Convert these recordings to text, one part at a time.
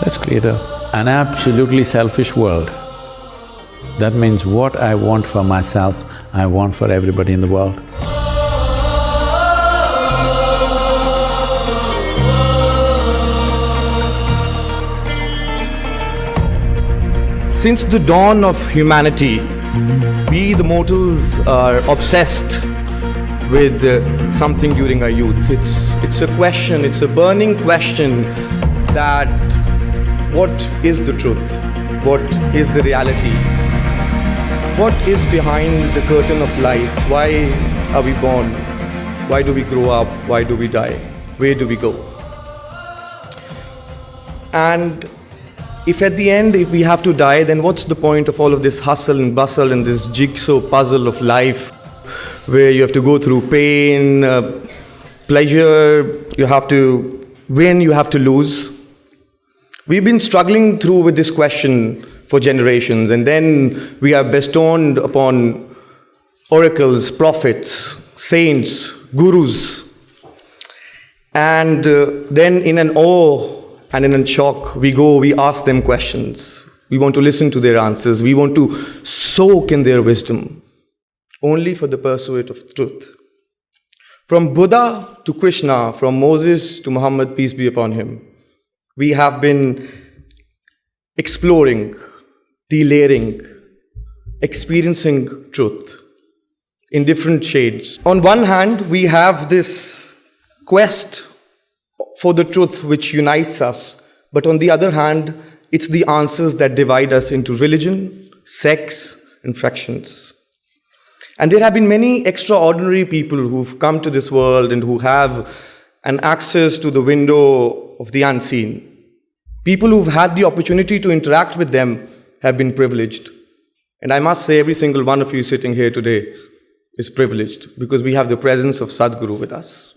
Let's create an absolutely selfish world. That means what I want for myself, I want for everybody in the world. Since the dawn of humanity, we the mortals are obsessed with something during our youth. It's a question, it's a burning question that what is the truth? What is the reality? What is behind the curtain of life? Why are we born? Why do we grow up? Why do we die? Where do we go? And if at the end, if we have to die, then what's the point of all of this hustle and bustle and this jigsaw puzzle of life where you have to go through pain, pleasure, you have to win, you have to lose? We've been struggling through with this question for generations, and then we are bestowed upon oracles, prophets, saints, gurus, and then in an awe and in a shock, we ask them questions. We want to listen to their answers. We want to soak in their wisdom, only for the pursuit of truth. From Buddha to Krishna, from Moses to Muhammad, peace be upon him, we have been exploring, delayering, experiencing truth in different shades. On one hand, we have this quest for the truth which unites us, but on the other hand, it's the answers that divide us into religion, sects, and fractions. And there have been many extraordinary people who've come to this world and who have an access to the window of the unseen. People who've had the opportunity to interact with them have been privileged. And I must say, every single one of you sitting here today is privileged because we have the presence of Sadhguru with us.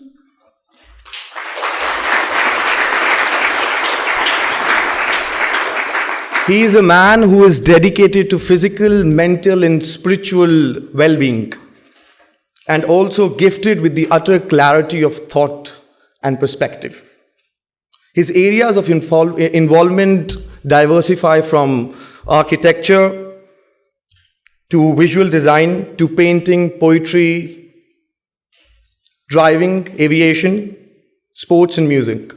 He is a man who is dedicated to physical, mental, and spiritual well-being, and also gifted with the utter clarity of thought and perspective. His areas of involvement diversify from architecture to visual design to painting, poetry, driving, aviation, sports, and music.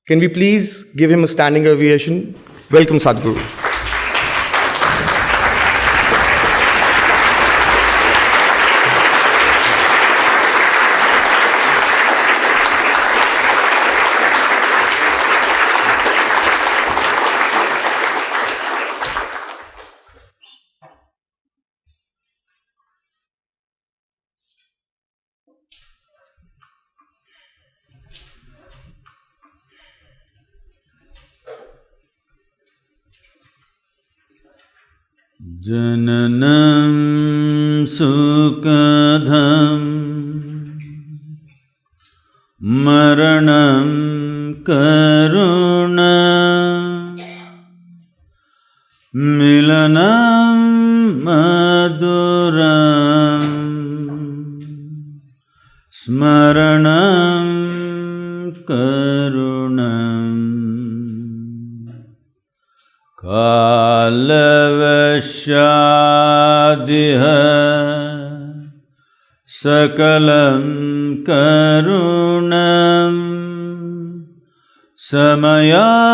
Can we please give him a standing ovation? Welcome, Sadhguru. Jananam sukadham maranam karuna milanam maduram smaranam karunam kalavashadiha sakalam karunam samayadipate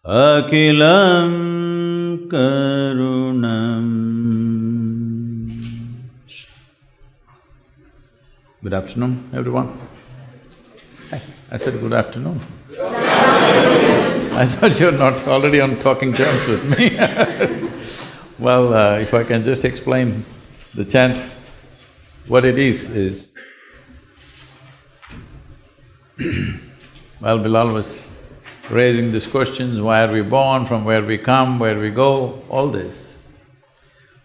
akilam karunam. Good afternoon, everyone. I said good afternoon. Good afternoon. I thought you're not already on talking terms with me. Well, if I can just explain the chant, what it is well, Bilal was raising these questions, why are we born, from where we come, where we go, all this.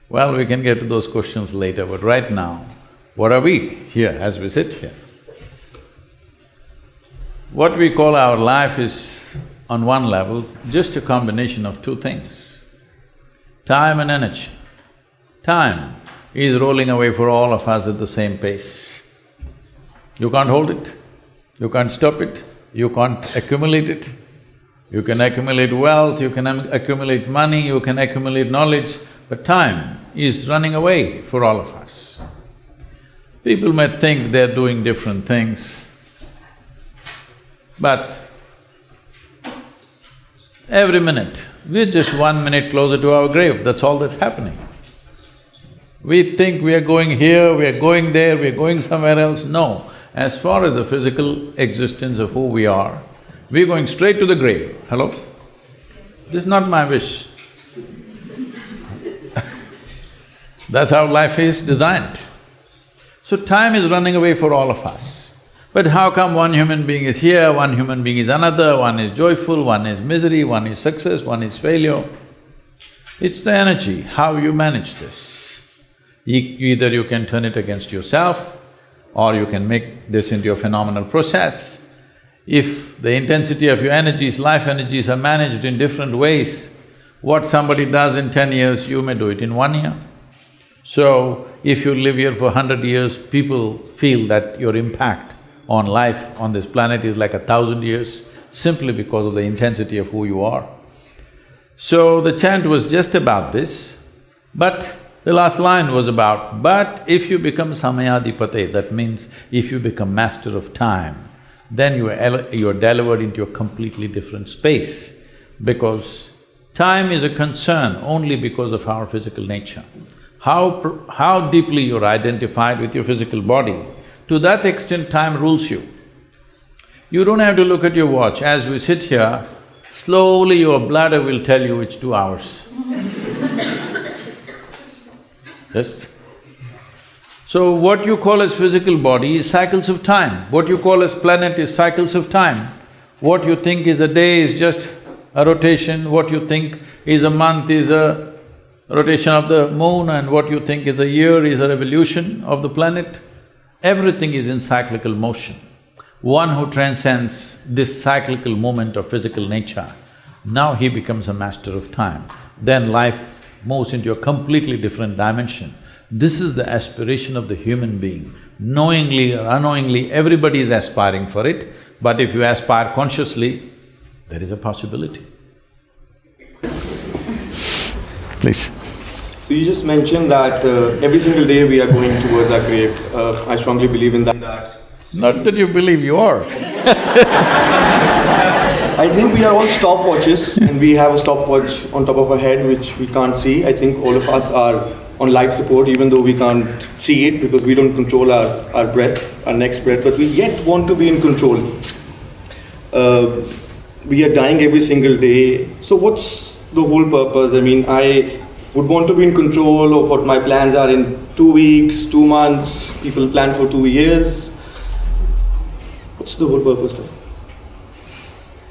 Well, we can get to those questions later, but right now, what are we here as we sit here? What we call our life is, on one level, just a combination of two things: time and energy. Time is rolling away for all of us at the same pace. You can't hold it. You can't stop it, you can't accumulate it. You can accumulate wealth, you can accumulate money, you can accumulate knowledge, but time is running away for all of us. People may think they're doing different things, but every minute, we're just 1 minute closer to our grave, that's all that's happening. We think we are going here, we are going there, we are going somewhere else. No, as far as the physical existence of who we are, we're going straight to the grave. Hello? This is not my wish. That's how life is designed. So time is running away for all of us. But how come one human being is here, one human being is another, one is joyful, one is misery, one is success, one is failure? It's the energy, how you manage this. Either you can turn it against yourself, or you can make this into a phenomenal process. If the intensity of your energies, life energies are managed in different ways, what somebody does in 10 years, you may do it in 1 year. So, if you live here for 100 years, people feel that your impact on life on this planet is like 1,000 years, simply because of the intensity of who you are. So, the chant was just about this, but the last line was about, but if you become samayadipate, that means if you become master of time, then you are delivered into a completely different space, because time is a concern only because of our physical nature. How deeply you're identified with your physical body, to that extent time rules you. You don't have to look at your watch. As we sit here, slowly your bladder will tell you it's 2 hours. Yes? So what you call as physical body is cycles of time. What you call as planet is cycles of time. What you think is a day is just a rotation, what you think is a month is a rotation of the moon, and what you think is a year is a revolution of the planet. Everything is in cyclical motion. One who transcends this cyclical movement of physical nature, now he becomes a master of time. Then life moves into a completely different dimension. This is the aspiration of the human being. Knowingly or unknowingly, everybody is aspiring for it, but if you aspire consciously, there is a possibility. Please. So you just mentioned that every single day we are going towards our grave. I strongly believe in that. Not that you believe, you are. I think we are all stopwatches, and we have a stopwatch on top of our head which we can't see. I think all of us are on life support, even though we can't see it because we don't control our breath, our next breath, but we yet want to be in control. We are dying every single day, so what's the whole purpose? I mean, I would want to be in control of what my plans are in 2 weeks, 2 months, people plan for 2 years. What's the whole purpose then?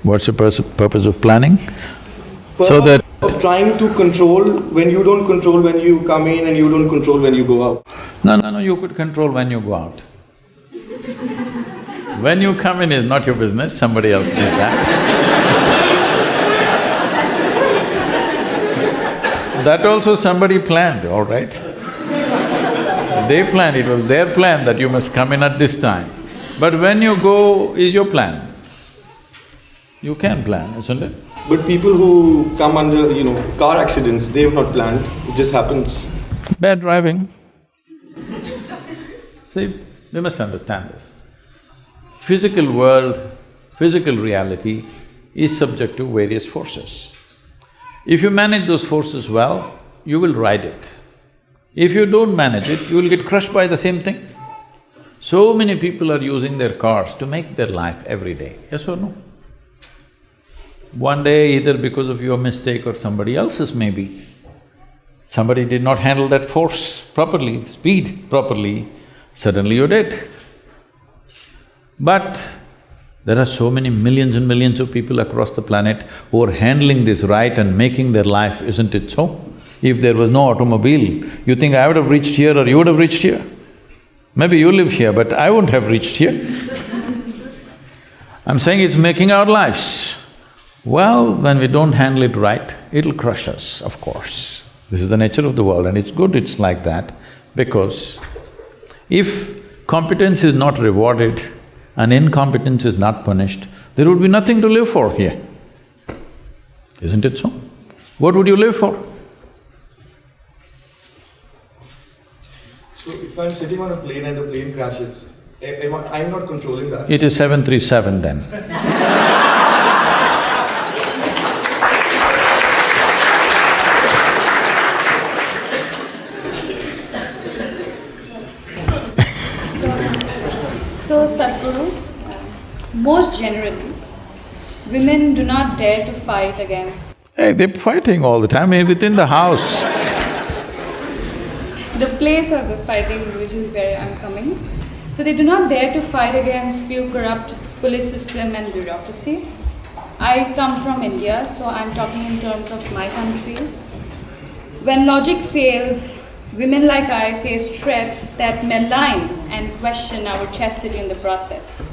What's the purpose of planning? Purpose So that… of trying to control when you don't control when you come in, and you don't control when you go out. No, you could control when you go out. When you come in is not your business, somebody else did that. That also somebody planned, all right? They planned, it was their plan that you must come in at this time. But when you go is your plan. You can plan, isn't it? But people who come under, car accidents, they have not planned, it just happens. Bad driving. See, we must understand this. Physical world, physical reality is subject to various forces. If you manage those forces well, you will ride it. If you don't manage it, you will get crushed by the same thing. So many people are using their cars to make their life every day, yes or no? One day, either because of your mistake or somebody else's maybe, somebody did not handle that force properly, speed properly, suddenly you're dead. But there are so many millions and millions of people across the planet who are handling this right and making their life, isn't it so? If there was no automobile, you think I would have reached here or you would have reached here? Maybe you live here, but I wouldn't have reached here. I'm saying it's making our lives. Well, when we don't handle it right, it'll crush us, of course. This is the nature of the world, and it's good it's like that, because if competence is not rewarded, and incompetence is not punished, there would be nothing to live for here. Isn't it so? What would you live for? So if I'm sitting on a plane and the plane crashes, I'm not controlling that. It is 737 then. So, Sadhguru, most generally, women do not dare to fight against… Hey, they're fighting all the time, within the house. The place of the fighting, which is where I'm coming. So they do not dare to fight against few corrupt police system and bureaucracy. I come from India, so I'm talking in terms of my country. When logic fails, women like I face threats that malign and question our chastity in the process.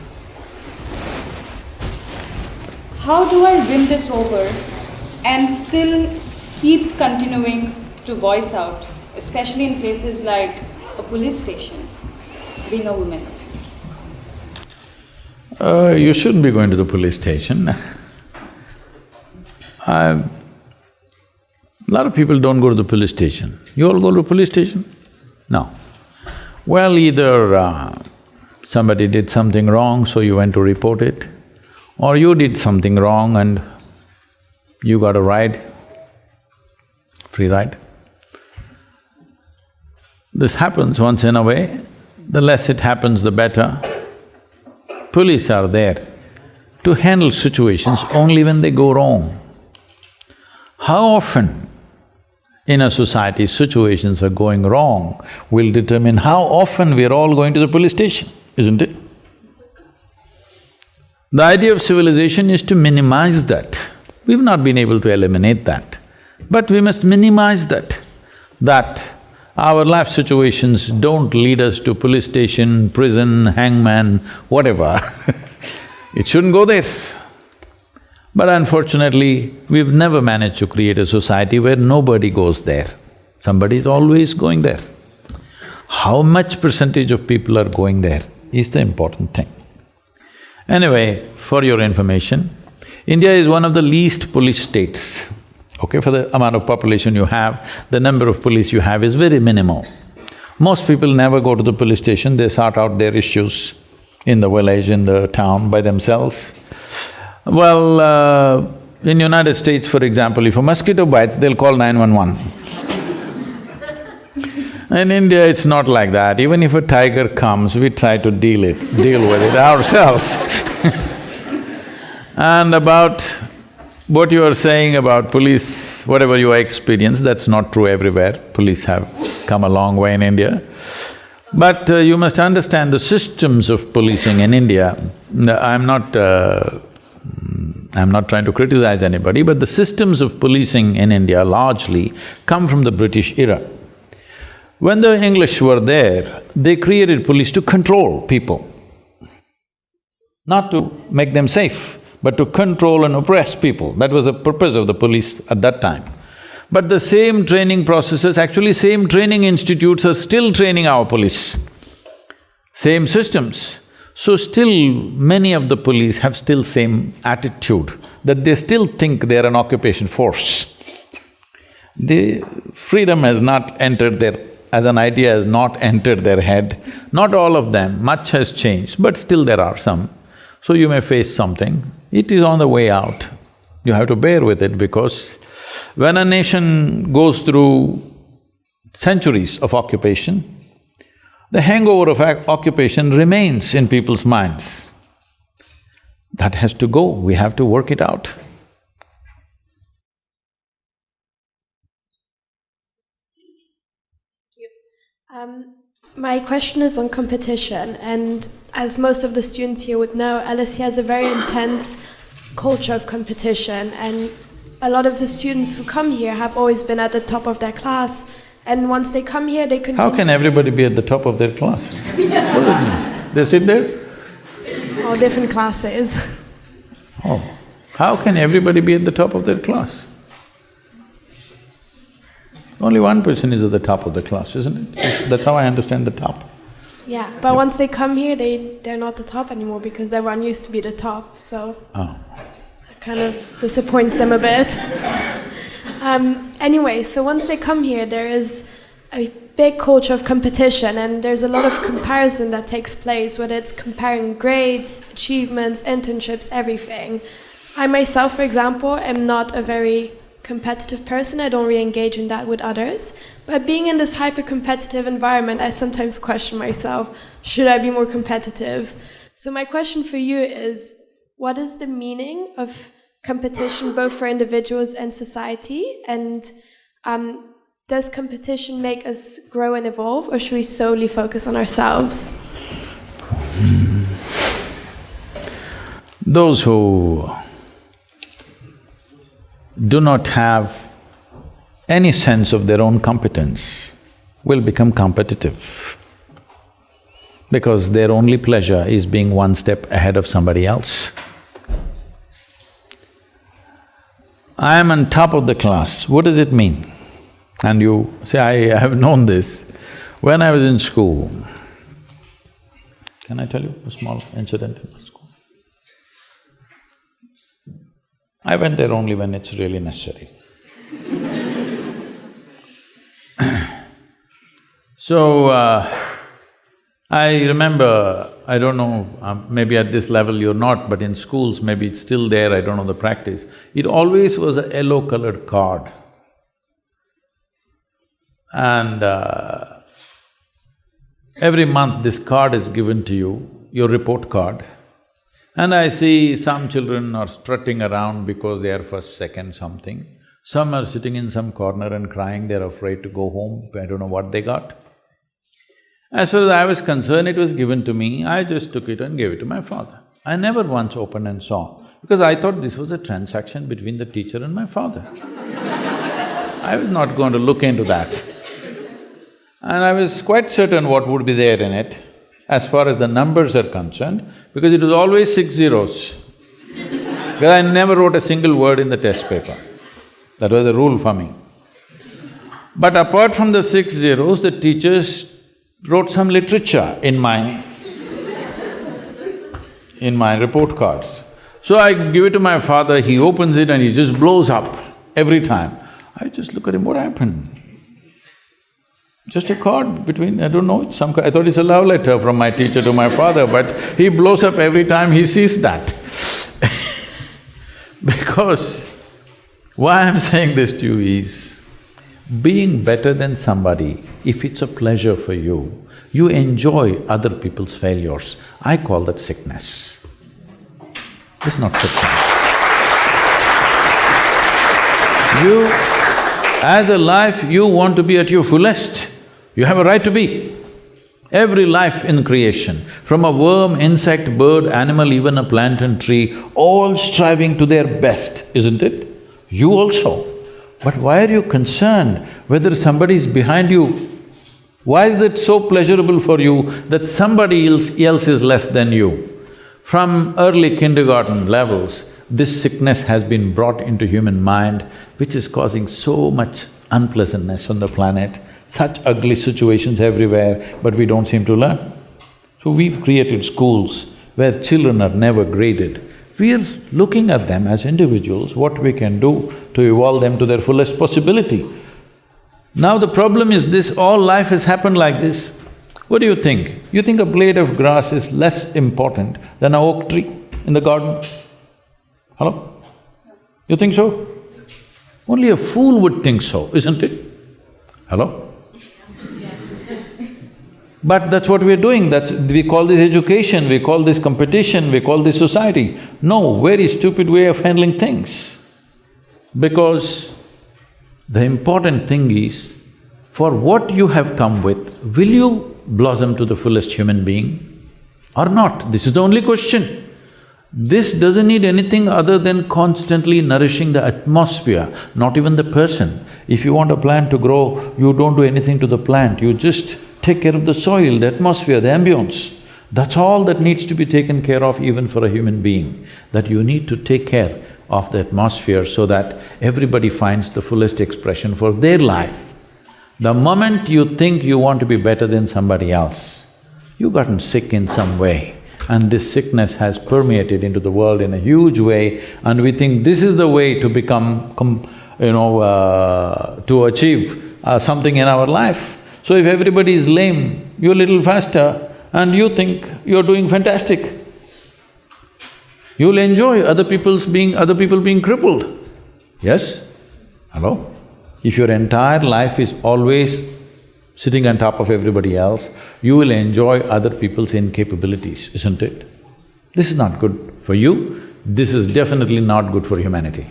How do I win this over and still keep continuing to voice out, especially in places like a police station, being a woman? You shouldn't be going to the police station. A lot of people don't go to the police station. You all go to the police station? No. Well, either somebody did something wrong, so you went to report it, or you did something wrong and you got a ride, free ride. This happens once in a way, the less it happens, the better. Police are there to handle situations only when they go wrong. How often in a society situations are going wrong will determine how often we're all going to the police station, isn't it? The idea of civilization is to minimize that. We've not been able to eliminate that, but we must minimize that our life situations don't lead us to police station, prison, hangman, whatever. It shouldn't go there. But unfortunately, we've never managed to create a society where nobody goes there. Somebody is always going there. How much percentage of people are going there is the important thing. Anyway, for your information, India is one of the least police states. Okay, for the amount of population you have, the number of police you have is very minimal. Most people never go to the police station, they sort out their issues in the village, in the town by themselves. Well, in United States, for example, if a mosquito bites, they'll call 911. In India, it's not like that. Even if a tiger comes, we try to deal with it ourselves. And about what you are saying about police, whatever you experience, that's not true everywhere. Police have come a long way in India. But you must understand the systems of policing in India. I'm not trying to criticize anybody, but the systems of policing in India largely come from the British era. When the English were there, they created police to control people, not to make them safe, but to control and oppress people. That was the purpose of the police at that time. But the same training processes, actually same training institutes are still training our police, same systems. So still many of the police have still same attitude, that they still think they're an occupation force. The freedom has not entered as an idea has not entered their head. Not all of them, much has changed, but still there are some. So you may face something, it is on the way out. You have to bear with it because when a nation goes through centuries of occupation, the hangover of occupation remains in people's minds. That has to go, we have to work it out. My question is on competition, and as most of the students here would know, LSE has a very intense culture of competition, and a lot of the students who come here have always been at the top of their class, and once they come here, they continue… How can everybody be at the top of their class? What does it mean? They sit there? All different classes. Oh, how can everybody be at the top of their class? Only one person is at the top of the class, isn't it? That's how I understand the top. Yeah, but once they come here, they're not the top anymore because everyone used to be the top, so that kind of disappoints them a bit. Anyway, so once they come here, there is a big culture of competition, and there's a lot of comparison that takes place, whether it's comparing grades, achievements, internships, everything. I myself, for example, am not a very competitive person. I don't really engage in that with others. But being in this hyper-competitive environment, I sometimes question myself, should I be more competitive? So my question for you is, what is the meaning of competition both for individuals and society? And does competition make us grow and evolve, or should we solely focus on ourselves? Those who do not have any sense of their own competence will become competitive because their only pleasure is being one step ahead of somebody else. I am on top of the class, what does it mean? And you say, I have known this. When I was in school, can I tell you a small incident in my school? I went there only when it's really necessary. So, I remember, I don't know, maybe at this level you're not, but in schools maybe it's still there, I don't know the practice. It always was a yellow-colored card. And every month this card is given to you, your report card. And I see some children are strutting around because they are first, second, something. Some are sitting in some corner and crying, they're afraid to go home, I don't know what they got. As far as I was concerned, it was given to me, I just took it and gave it to my father. I never once opened and saw, because I thought this was a transaction between the teacher and my father. I was not going to look into that. And I was quite certain what would be there in it, as far as the numbers are concerned, because it was always 6 zeros. Because I never wrote a single word in the test paper. That was the rule for me. But apart from the 6 zeros, the teachers wrote some literature in my report cards. So I give it to my father, he opens it and he just blows up every time. I just look at him, what happened? Just a card between… I don't know, it's some… I thought it's a love letter from my teacher to my father, but he blows up every time he sees that. Because why I'm saying this to you is, being better than somebody, if it's a pleasure for you, you enjoy other people's failures. I call that sickness. It's not sickness. You, as a life, you want to be at your fullest. You have a right to be. Every life in creation, from a worm, insect, bird, animal, even a plant and tree, all striving to their best, isn't it? You also. But why are you concerned whether somebody is behind you? Why is that so pleasurable for you that somebody else is less than you? From early kindergarten levels, this sickness has been brought into human mind, which is causing so much unpleasantness on the planet, such ugly situations everywhere, but we don't seem to learn. So we've created schools where children are never graded. We're looking at them as individuals, what we can do to evolve them to their fullest possibility. Now the problem is this, all life has happened like this. What do you think? You think a blade of grass is less important than an oak tree in the garden? Hello? You think so? Only a fool would think so, isn't it? Hello? But that's what we're doing, we call this education, we call this competition, we call this society. No, very stupid way of handling things. Because the important thing is, for what you have come with, will you blossom to the fullest human being or not? This is the only question. This doesn't need anything other than constantly nourishing the atmosphere, not even the person. If you want a plant to grow, you don't do anything to the plant, you just take care of the soil, the atmosphere, the ambience. That's all that needs to be taken care of even for a human being, that you need to take care of the atmosphere so that everybody finds the fullest expression for their life. The moment you think you want to be better than somebody else, you've gotten sick in some way, and this sickness has permeated into the world in a huge way, and we think this is the way to become, to achieve something in our life. So if everybody is lame, you're a little faster and you think you're doing fantastic. You'll enjoy other people being crippled. Yes? Hello? If your entire life is always sitting on top of everybody else, you will enjoy other people's incapabilities, isn't it? This is not good for you, this is definitely not good for humanity.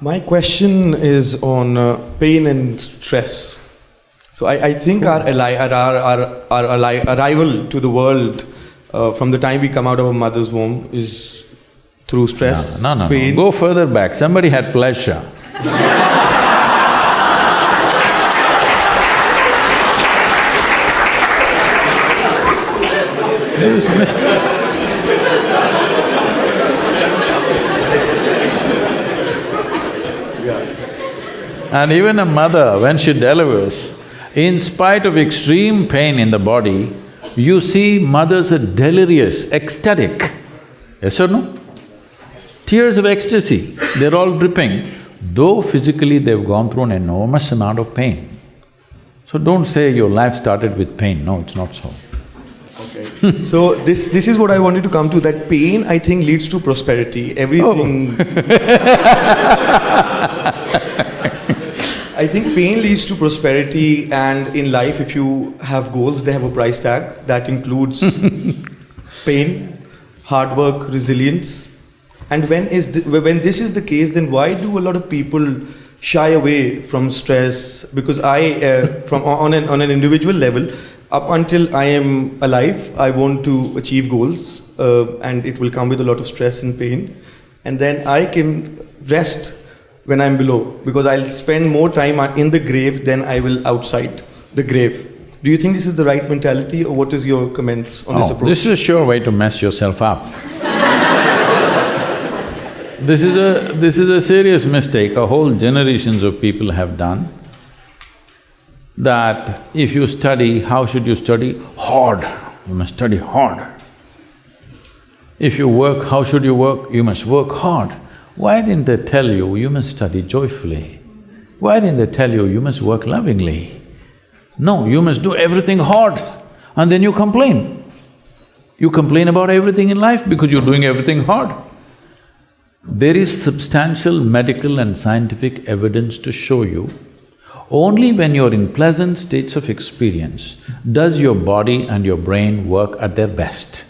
My question is on pain and stress. So I think our arrival to the world from the time we come out of our mother's womb is through stress, pain. Go further back, somebody had pleasure. And even a mother, when she delivers, in spite of extreme pain in the body, you see mothers are delirious, ecstatic. Yes or no? Tears of ecstasy, they're all dripping, though physically they've gone through an enormous amount of pain. So don't say your life started with pain, no, it's not so. Okay. So this is what I wanted to come to, that pain I think leads to prosperity, everything… I think pain leads to prosperity, and in life if you have goals, they have a price tag that includes pain, hard work, resilience. And when this is the case, then why do a lot of people shy away from stress? Because on an individual level, up until I am alive, I want to achieve goals, and it will come with a lot of stress and pain. And then I can rest when I'm below, because I'll spend more time in the grave than I will outside the grave. Do you think this is the right mentality, or what is your comments on this approach? This is a sure way to mess yourself up. This is a serious mistake a whole generations of people have done, that if you study, how should you study? Hard, you must study hard. If you work, how should you work? You must work hard. Why didn't they tell you, you must study joyfully? Why didn't they tell you, you must work lovingly? No, you must do everything hard, and then you complain. You complain about everything in life because you're doing everything hard. There is substantial medical and scientific evidence to show you, only when you're in pleasant states of experience does your body and your brain work at their best.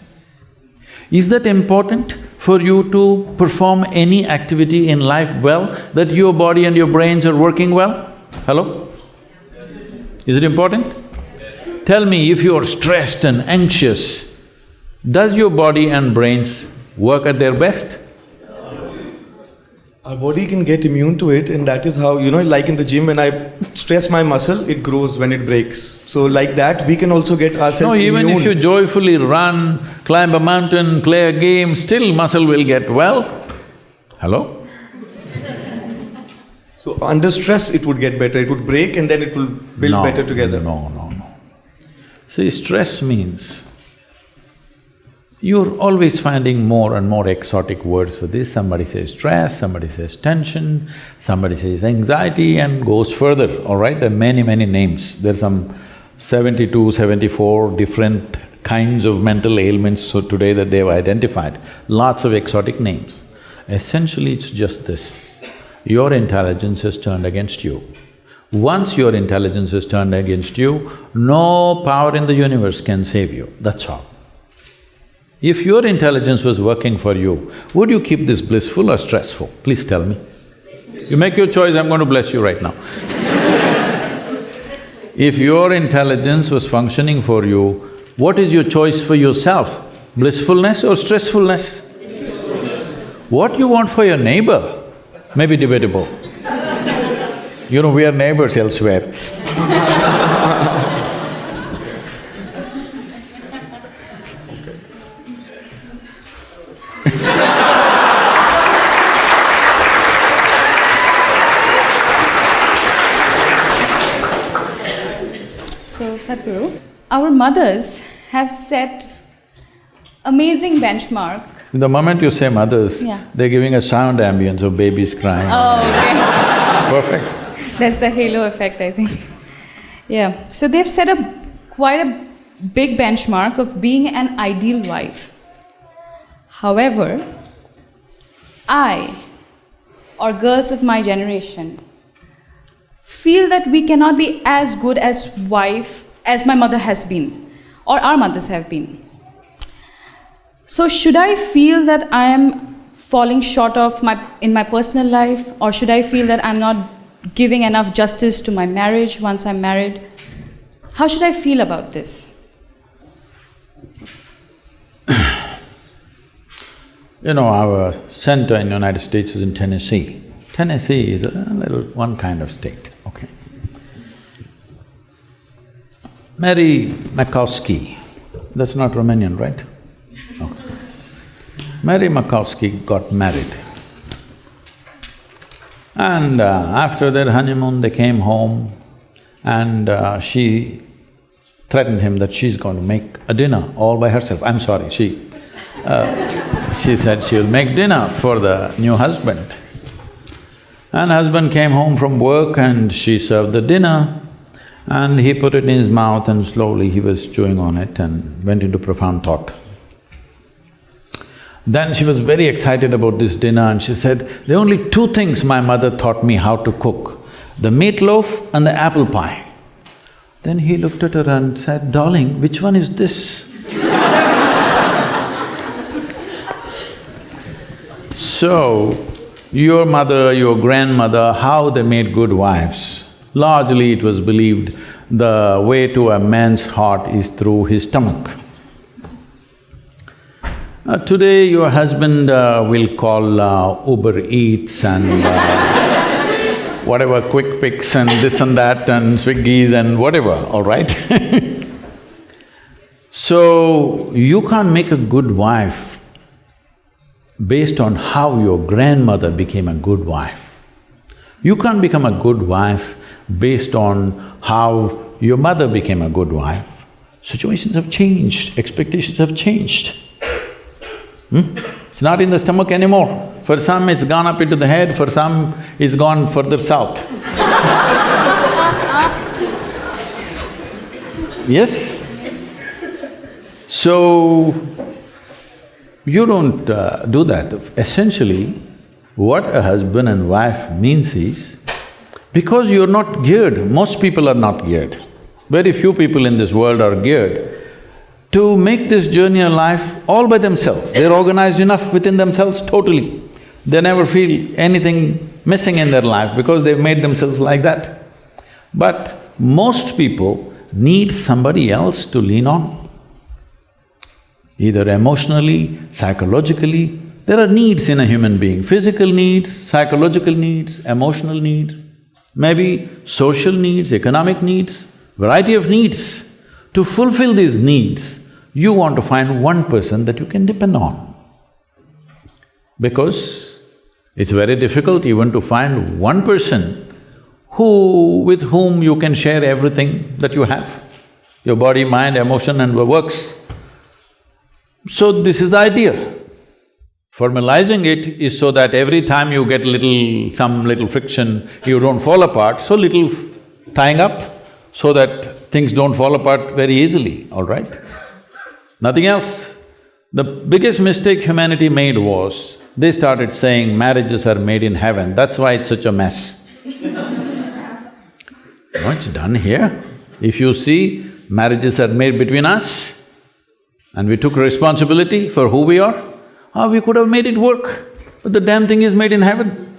Is that important for you to perform any activity in life well, that your body and your brains are working well? Hello? Is it important? Tell me, if you're stressed and anxious, does your body and brains work at their best? Our body can get immune to it, and that is how, like in the gym, when I stress my muscle, it grows when it breaks. So like that, we can also get ourselves immune. No, even if you joyfully run, climb a mountain, play a game, still muscle will get well. Hello? So under stress, it would get better, it would break and then it will build better together. No. See, stress means you're always finding more and more exotic words for this. Somebody says stress, somebody says tension, somebody says anxiety, and goes further, all right? There are many names. There are some 72, 74 different kinds of mental ailments so today that they've identified. Lots of exotic names. Essentially, it's just this: your intelligence has turned against you. Once your intelligence has turned against you, no power in the universe can save you, that's all. If your intelligence was working for you, would you keep this blissful or stressful? Please tell me. You make your choice, I'm going to bless you right now. If your intelligence was functioning for you, what is your choice for yourself? Blissfulness or stressfulness? What you want for your neighbor may be debatable. We are neighbors elsewhere. Sadhguru. Our mothers have set amazing benchmark. The moment you say mothers, Yeah. they're giving a sound ambience of babies crying. Oh, okay. Perfect. That's the halo effect, I think. Yeah. So they've set quite a big benchmark of being an ideal wife. However, I, or girls of my generation, feel that we cannot be as good as wife as my mother has been, or our mothers have been. So should I feel that I am falling short of in my personal life, or should I feel that I'm not giving enough justice to my marriage once I'm married? How should I feel about this? You know, our center in the United States is in Tennessee. Tennessee is a little one kind of state, okay. Mary Makowski, that's not Romanian, right? Okay. Mary Makowski got married. And after their honeymoon, they came home and she threatened him that she's going to make a dinner all by herself. I'm sorry, she said she'll make dinner for the new husband. And husband came home from work and she served the dinner and he put it in his mouth and slowly he was chewing on it and went into profound thought. Then she was very excited about this dinner and she said, there are only two things my mother taught me how to cook, the meatloaf and the apple pie. Then he looked at her and said, darling, which one is this? So, your mother, your grandmother, how they made good wives? Largely it was believed the way to a man's heart is through his stomach. Today your husband will call Uber Eats and whatever, Quick Picks and this and that and Swiggies and whatever, all right? So, you can't make a good wife based on how your grandmother became a good wife. You can't become a good wife based on how your mother became a good wife. Situations have changed, expectations have changed. It's not in the stomach anymore. For some it's gone up into the head, for some it's gone further south. Yes? So, you don't do that. Essentially, what a husband and wife means is, because you're not geared, most people are not geared, very few people in this world are geared to make this journey of life all by themselves. They're organized enough within themselves totally. They never feel anything missing in their life because they've made themselves like that. But most people need somebody else to lean on. Either emotionally, psychologically, there are needs in a human being, physical needs, psychological needs, emotional needs, maybe social needs, economic needs, variety of needs. To fulfill these needs, you want to find one person that you can depend on. Because it's very difficult even to find one person with whom you can share everything that you have, your body, mind, emotion and works. So this is the idea. Formalizing it is so that every time you get some little friction, you don't fall apart, so little tying up so that things don't fall apart very easily, all right? Nothing else. The biggest mistake humanity made was, they started saying marriages are made in heaven, that's why it's such a mess. What's done here? If you see, marriages are made between us and we took responsibility for who we are, we could have made it work, but the damn thing is made in heaven.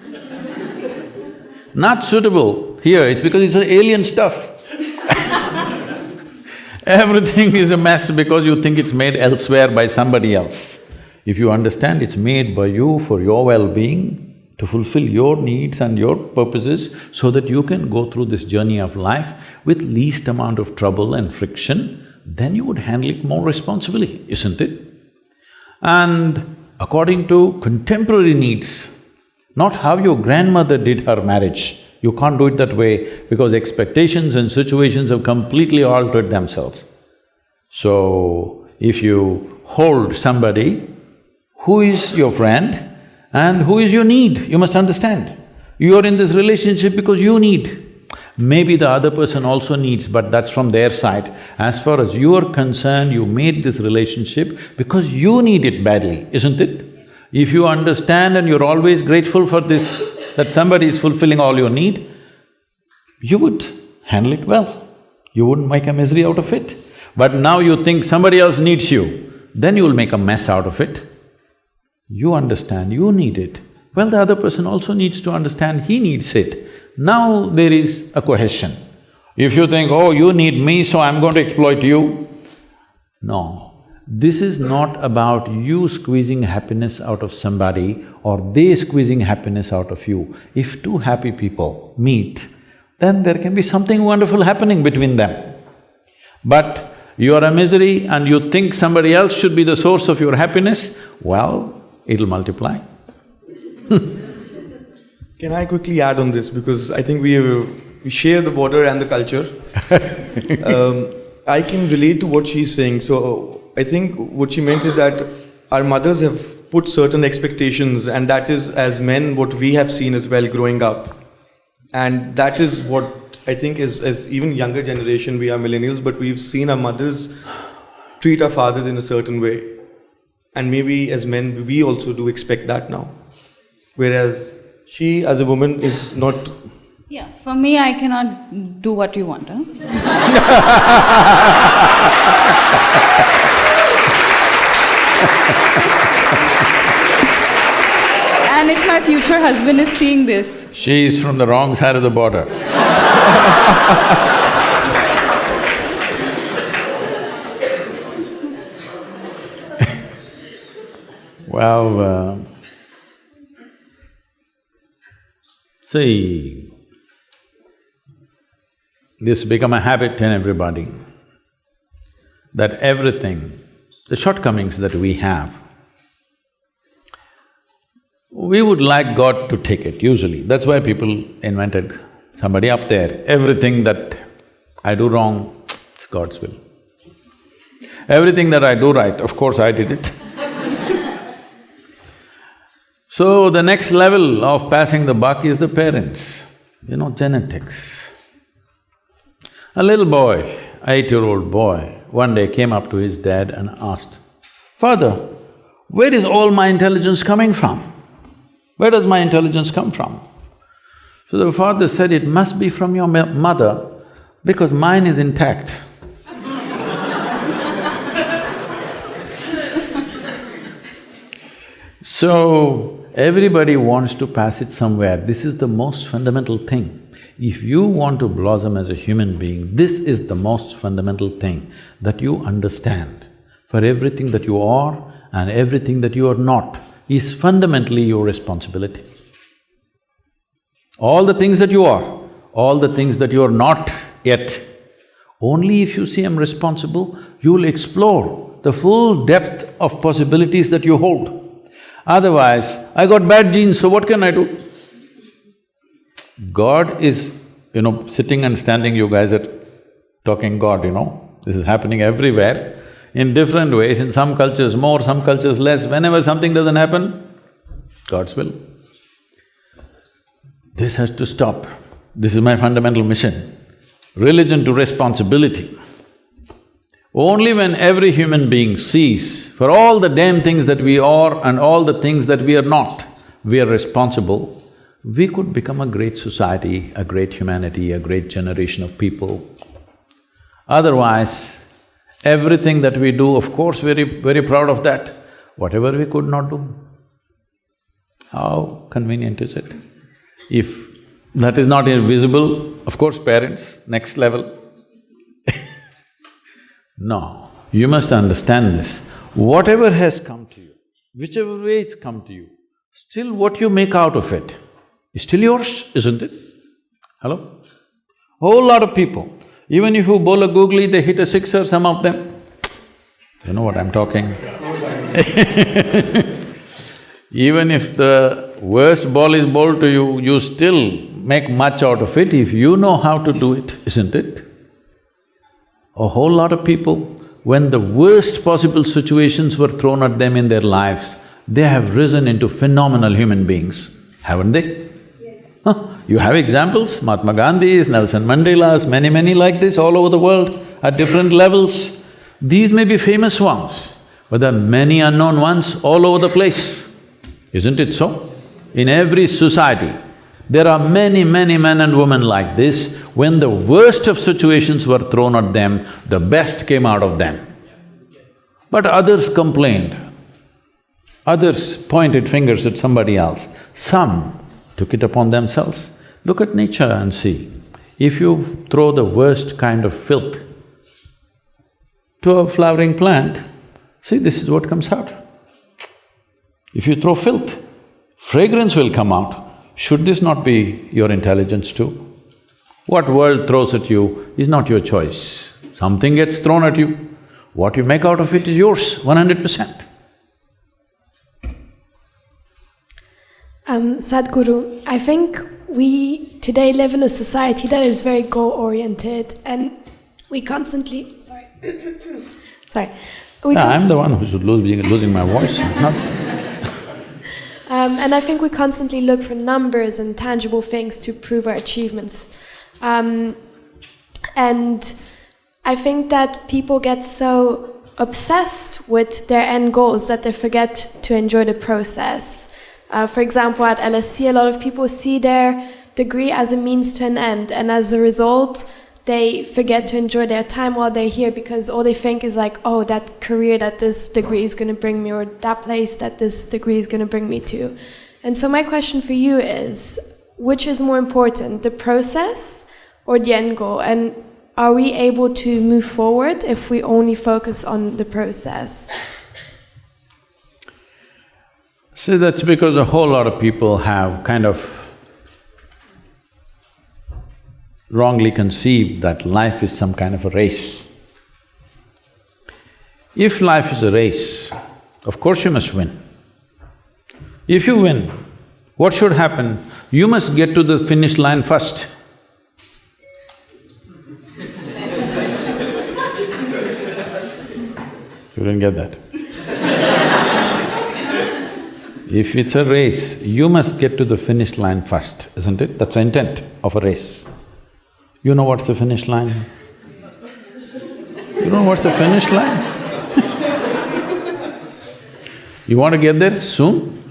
Not suitable here, it's because it's alien stuff. Everything is a mess because you think it's made elsewhere by somebody else. If you understand it's made by you for your well-being, to fulfill your needs and your purposes so that you can go through this journey of life with least amount of trouble and friction, then you would handle it more responsibly, isn't it? And according to contemporary needs, not how your grandmother did her marriage, You can't do it that way because expectations and situations have completely altered themselves. So, if you hold somebody who is your friend and who is your need, you must understand. You are in this relationship because you need. Maybe the other person also needs, but that's from their side. As far as you are concerned, you made this relationship because you need it badly, isn't it? If you understand and you're always grateful for this, that somebody is fulfilling all your need, you would handle it well. You wouldn't make a misery out of it. But now you think somebody else needs you, then you'll make a mess out of it. You understand, you need it. Well, the other person also needs to understand he needs it. Now there is a cohesion. If you think, oh, you need me, so I'm going to exploit you. No, this is not about you squeezing happiness out of somebody or they squeezing happiness out of you. If two happy people meet, then there can be something wonderful happening between them. But you are a misery and you think somebody else should be the source of your happiness, well, it'll multiply. Can I quickly add on this, because I think we share the border and the culture. I can relate to what she's saying. So I think what she meant is that our mothers have put certain expectations, and that is, as men, what we have seen as well growing up. And that is what I think is, as even younger generation, we are millennials, but we've seen our mothers treat our fathers in a certain way. And maybe as men, we also do expect that now. Whereas she, as a woman, is not… Yeah, for me, I cannot do what you want, huh? And if my future husband is seeing this… She is from the wrong side of the border. Well, see, this become a habit in everybody, that everything, the shortcomings that we have, we would like God to take it, usually. That's why people invented somebody up there. Everything that I do wrong, it's God's will. Everything that I do right, of course I did it. So the next level of passing the buck is the parents, genetics. A little boy, 8-year-old boy, one day came up to his dad and asked, "Father, where is all my intelligence coming from? Where does my intelligence come from?" So the father said, "It must be from your mother, because mine is intact." So, everybody wants to pass it somewhere. This is the most fundamental thing. If you want to blossom as a human being, this is the most fundamental thing, that you understand. For everything that you are and everything that you are not is fundamentally your responsibility. All the things that you are, all the things that you are not yet, only if you see I'm responsible, you'll explore the full depth of possibilities that you hold. Otherwise, I got bad genes, so what can I do? God is, sitting and standing, you guys are talking God, this is happening everywhere, in different ways, in some cultures more, some cultures less. Whenever something doesn't happen, God's will. This has to stop. This is my fundamental mission. Religion to responsibility. Only when every human being sees, for all the damn things that we are and all the things that we are not, we are responsible, we could become a great society, a great humanity, a great generation of people. Otherwise, everything that we do, of course, very proud of that. Whatever we could not do, how convenient is it? If that is not visible, of course, parents, next level. No, you must understand this. Whatever has come to you, whichever way it's come to you, still what you make out of it is still yours, isn't it? Hello? Whole lot of people, even if you bowl a googly, they hit a sixer, some of them. You know what I'm talking? Even if the worst ball is bowled to you, you still make much out of it if you know how to do it, isn't it? A whole lot of people, when the worst possible situations were thrown at them in their lives, they have risen into phenomenal human beings, haven't they? Huh? You have examples, Mahatma Gandhis, Nelson Mandelas, many like this all over the world at different levels. These may be famous ones, but there are many unknown ones all over the place, isn't it so? In every society, there are many men and women like this. When the worst of situations were thrown at them, the best came out of them. But others complained, others pointed fingers at somebody else, some took it upon themselves. Look at nature and see, if you throw the worst kind of filth to a flowering plant, see, this is what comes out. If you throw filth, fragrance will come out. Should this not be your intelligence too? What world throws at you is not your choice. Something gets thrown at you. What you make out of it is yours, 100%. Sadhguru, I think we today live in a society that is very goal-oriented, and we constantly… sorry. I'm the one who should losing my voice, not… and I think we constantly look for numbers and tangible things to prove our achievements. And I think that people get so obsessed with their end goals that they forget to enjoy the process. For example, at LSE, a lot of people see their degree as a means to an end, and as a result, they forget to enjoy their time while they're here, because all they think is like, oh, that career that this degree is going to bring me, or that place that this degree is going to bring me to. And so my question for you is, which is more important, the process or the end goal? And are we able to move forward if we only focus on the process? See, that's because a whole lot of people have kind of wrongly conceived that life is some kind of a race. If life is a race, of course you must win. If you win, what should happen? You must get to the finish line first. You didn't get that? If it's a race, you must get to the finish line first, isn't it? That's the intent of a race. You know what's the finish line? You know what's the finish line? You want to get there soon?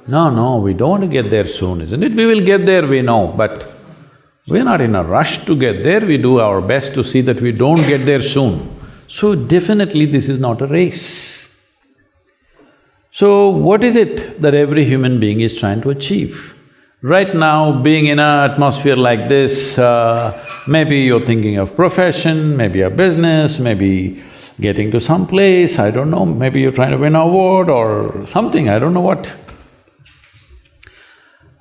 No, we don't want to get there soon, isn't it? We will get there, we know, but we're not in a rush to get there, we do our best to see that we don't get there soon. So definitely this is not a race. So what is it that every human being is trying to achieve? Right now, being in an atmosphere like this, maybe you're thinking of profession, maybe a business, maybe getting to some place, I don't know, maybe you're trying to win an award or something, I don't know what.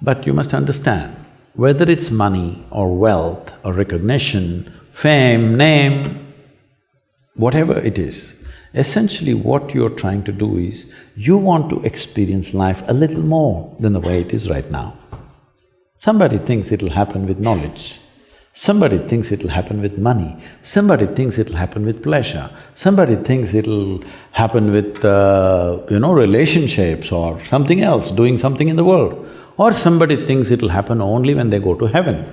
But you must understand, whether it's money or wealth or recognition, fame, name, whatever it is, essentially what you're trying to do is, you want to experience life a little more than the way it is right now. Somebody thinks it'll happen with knowledge, somebody thinks it'll happen with money, somebody thinks it'll happen with pleasure, somebody thinks it'll happen with, relationships or something else, doing something in the world, or somebody thinks it'll happen only when they go to heaven.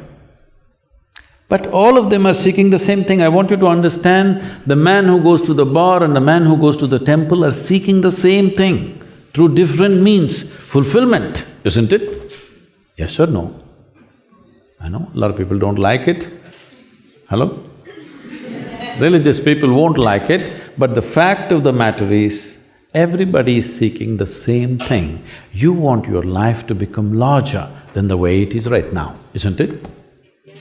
But all of them are seeking the same thing. I want you to understand, the man who goes to the bar and the man who goes to the temple are seeking the same thing through different means, fulfillment, isn't it? Yes or no? I know, a lot of people don't like it. Hello? Religious people won't like it, but the fact of the matter is, everybody is seeking the same thing. You want your life to become larger than the way it is right now, isn't it?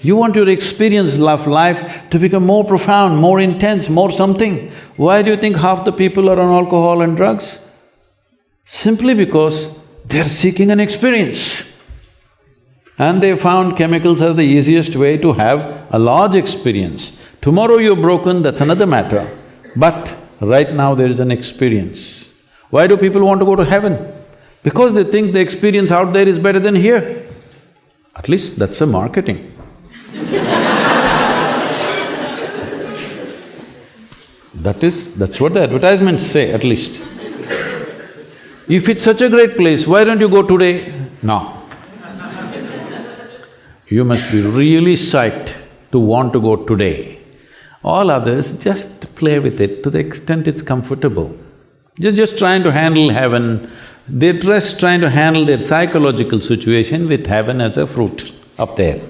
You want your experience of life to become more profound, more intense, more something. Why do you think half the people are on alcohol and drugs? Simply because they're seeking an experience. And they found chemicals are the easiest way to have a large experience. Tomorrow you're broken, that's another matter. But right now there is an experience. Why do people want to go to heaven? Because they think the experience out there is better than here. At least that's the marketing. That's what the advertisements say, at least. If it's such a great place, why don't you go today? No. You must be really psyched to want to go today. All others, just play with it to the extent it's comfortable. Just trying to handle heaven, they're just trying to handle their psychological situation with heaven as a fruit up there.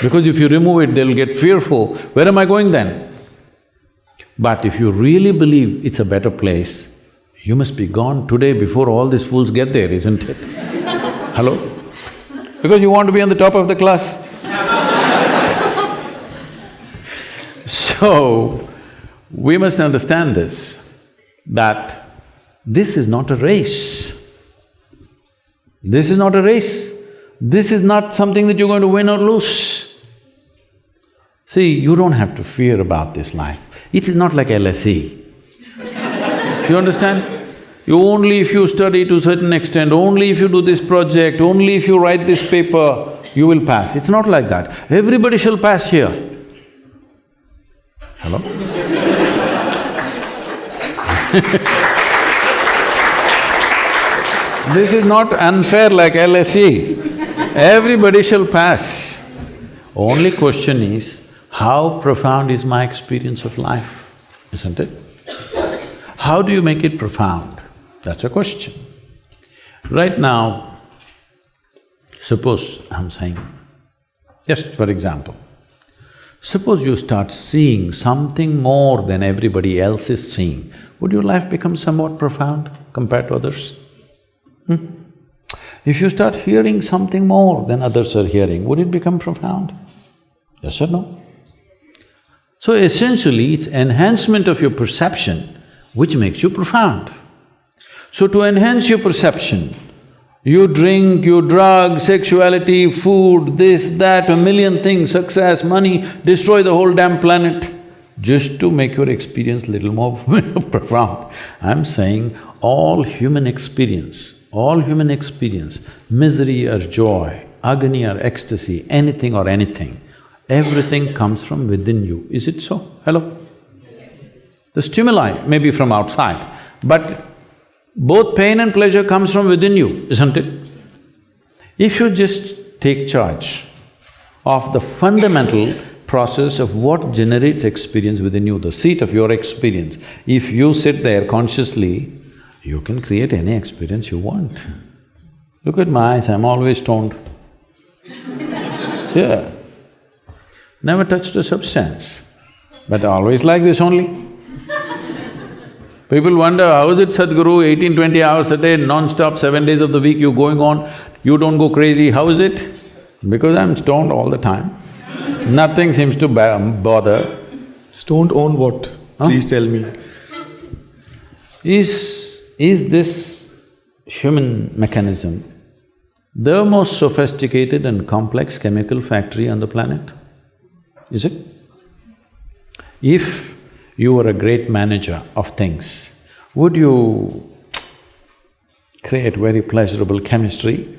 Because if you remove it, they'll get fearful, where am I going then? But if you really believe it's a better place, you must be gone today before all these fools get there, isn't it? Hello? Because you want to be on the top of the class. So, we must understand this, that this is not a race. This is not a race. This is not something that you're going to win or lose. See, you don't have to fear about this life. It is not like LSE. You understand? Only if you study to a certain extent, only if you do this project, only if you write this paper, you will pass. It's not like that. Everybody shall pass here. Hello? This is not unfair like LSE. Everybody shall pass. Only question is, how profound is my experience of life, isn't it? How do you make it profound? That's a question. Right now, suppose I'm saying, just for example, suppose you start seeing something more than everybody else is seeing, would your life become somewhat profound compared to others? If you start hearing something more than others are hearing, would it become profound? Yes or no? So essentially, it's enhancement of your perception which makes you profound. So to enhance your perception, you drink, you drug, sexuality, food, this, that, a million things, success, money, destroy the whole damn planet just to make your experience little more profound. I'm saying all human experience, misery or joy, agony or ecstasy, anything or anything, everything comes from within you. Is it so? Hello? Yes. The stimuli may be from outside, but both pain and pleasure comes from within you, isn't it? If you just take charge of the fundamental process of what generates experience within you, the seat of your experience, if you sit there consciously, you can create any experience you want. Look at my eyes, I'm always stoned. Yeah. Never touched a substance, but always like this only. People wonder, how is it Sadhguru, 18-20 hours a day, non-stop, 7 days of the week you're going on, you don't go crazy, how is it? Because I'm stoned all the time. Nothing seems to bother. Stoned on what? Please tell me. Is this human mechanism the most sophisticated and complex chemical factory on the planet? Is it? If you were a great manager of things, would you create very pleasurable chemistry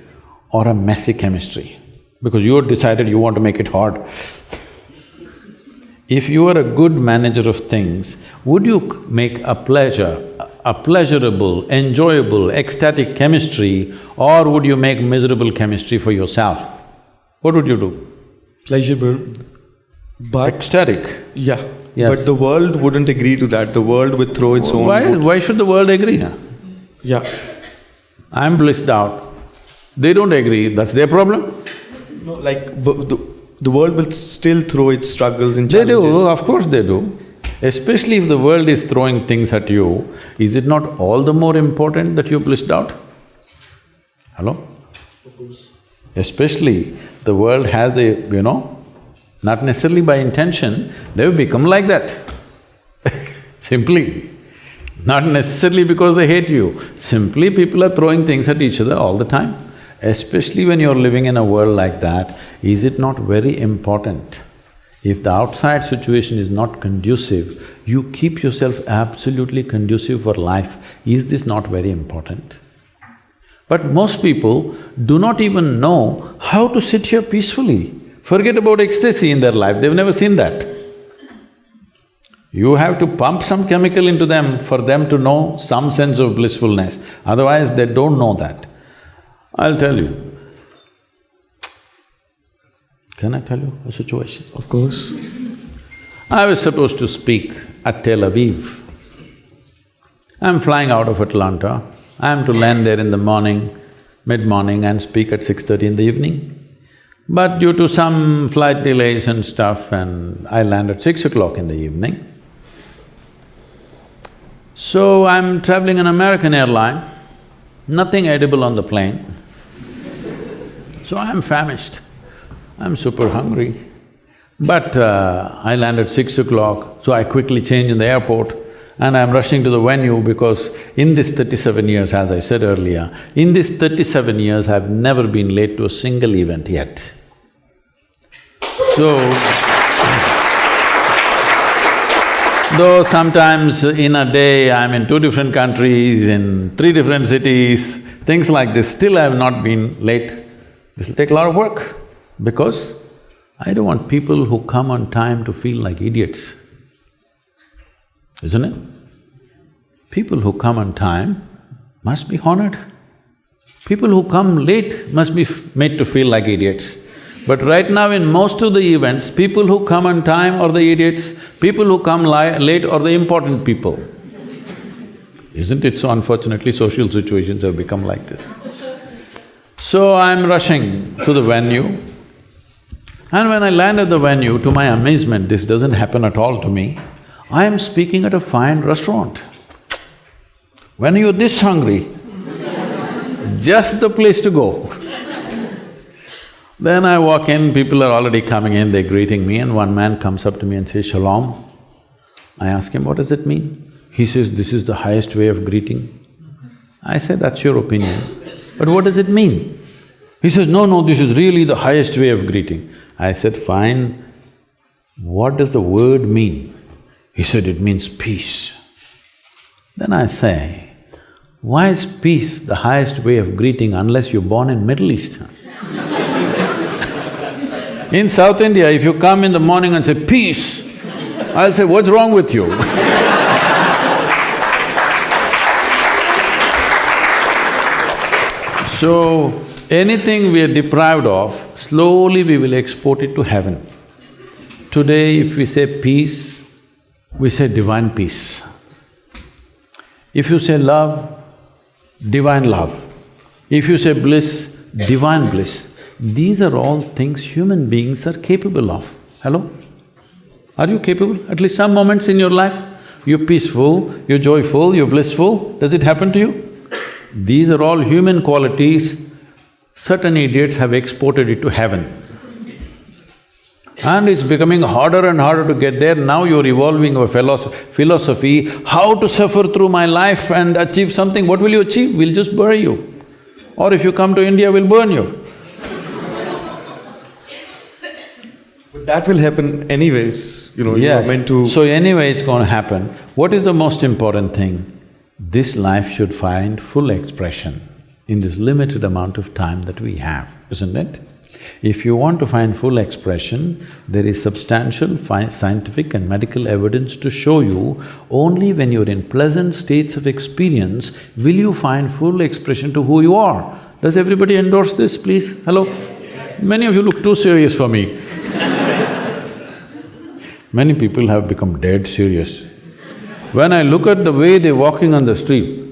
or a messy chemistry? Because you decided you want to make it hard. If you were a good manager of things, would you make a pleasurable, enjoyable, ecstatic chemistry, or would you make miserable chemistry for yourself? What would you do? Pleasurable, but… Ecstatic. Yeah, Yes. but the world wouldn't agree to that. The world would throw its own… Why should the world agree? Huh? Yeah. I'm blissed out. They don't agree, that's their problem. No, like, the world will still throw its struggles and They challenges. do, of course they do. Especially if the world is throwing things at you, is it not all the more important that you're blissed out? Hello? Of course. Especially the world has not necessarily by intention, they've become like that. Simply. Not necessarily because they hate you, simply people are throwing things at each other all the time. Especially when you're living in a world like that, is it not very important? If the outside situation is not conducive, you keep yourself absolutely conducive for life. Is this not very important? But most people do not even know how to sit here peacefully. Forget about ecstasy in their life, they've never seen that. You have to pump some chemical into them for them to know some sense of blissfulness, otherwise they don't know that. I'll tell you. Can I tell you a situation? Of course. I was supposed to speak at Tel Aviv. I'm flying out of Atlanta. I'm to land there in the morning, mid-morning and speak at 6:30 in the evening. But due to some flight delays and stuff, and I land at 6 o'clock in the evening. So I'm traveling an American airline, nothing edible on the plane. So I'm famished, I'm super hungry. But I land at 6 o'clock, so I quickly change in the airport and I'm rushing to the venue because in this 37 years, as I said earlier, in this 37 years, I've never been late to a single event yet. So, though sometimes in a day I'm in 2 different countries, in 3 different cities, things like this, still I have not been late. This will take a lot of work because I don't want people who come on time to feel like idiots, isn't it? People who come on time must be honored. People who come late must be made to feel like idiots. But right now in most of the events, people who come on time are the idiots, people who come late are the important people. Isn't it so? Unfortunately, social situations have become like this. So I'm rushing to the venue, and when I land at the venue, to my amazement, this doesn't happen at all to me, I am speaking at a fine restaurant. When you're this hungry, just the place to go. Then I walk in, people are already coming in, they're greeting me, and one man comes up to me and says, "Shalom." I ask him, "What does it mean?" He says, "This is the highest way of greeting." I say, "That's your opinion, but what does it mean?" He says, No, this is really the highest way of greeting." I said, "Fine, what does the word mean?" He said, "It means peace." Then I say, "Why is peace the highest way of greeting unless you're born in Middle East?" In South India, if you come in the morning and say, "Peace," I'll say, "What's wrong with you?" So, anything we are deprived of, slowly we will export it to heaven. Today, if we say peace, we say divine peace. If you say love, divine love. If you say bliss, divine bliss. These are all things human beings are capable of. Hello? Are you capable? At least some moments in your life, you're peaceful, you're joyful, you're blissful. Does it happen to you? These are all human qualities. Certain idiots have exported it to heaven. And it's becoming harder and harder to get there. Now you're evolving a philosophy, how to suffer through my life and achieve something. What will you achieve? We'll just bury you. Or if you come to India, we'll burn you. But that will happen anyways, you are meant to… So anyway, it's going to happen. What is the most important thing? This life should find full expression in this limited amount of time that we have, isn't it? If you want to find full expression, there is substantial scientific and medical evidence to show you only when you're in pleasant states of experience will you find full expression to who you are. Does everybody endorse this, please? Hello? Many of you look too serious for me. Many people have become dead serious. When I look at the way they're walking on the street,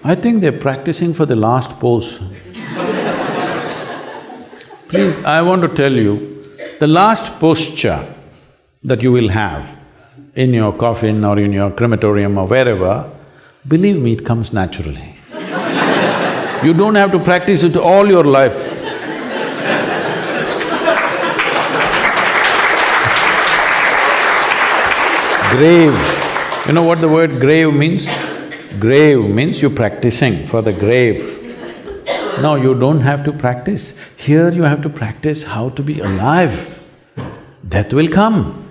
I think they're practicing for the last pose. Please, I want to tell you, the last posture that you will have in your coffin or in your crematorium or wherever, believe me, it comes naturally. You don't have to practice it all your life. Grave. You know what the word grave means? Grave means you're practicing for the grave. No, you don't have to practice. Here you have to practice how to be alive. Death will come.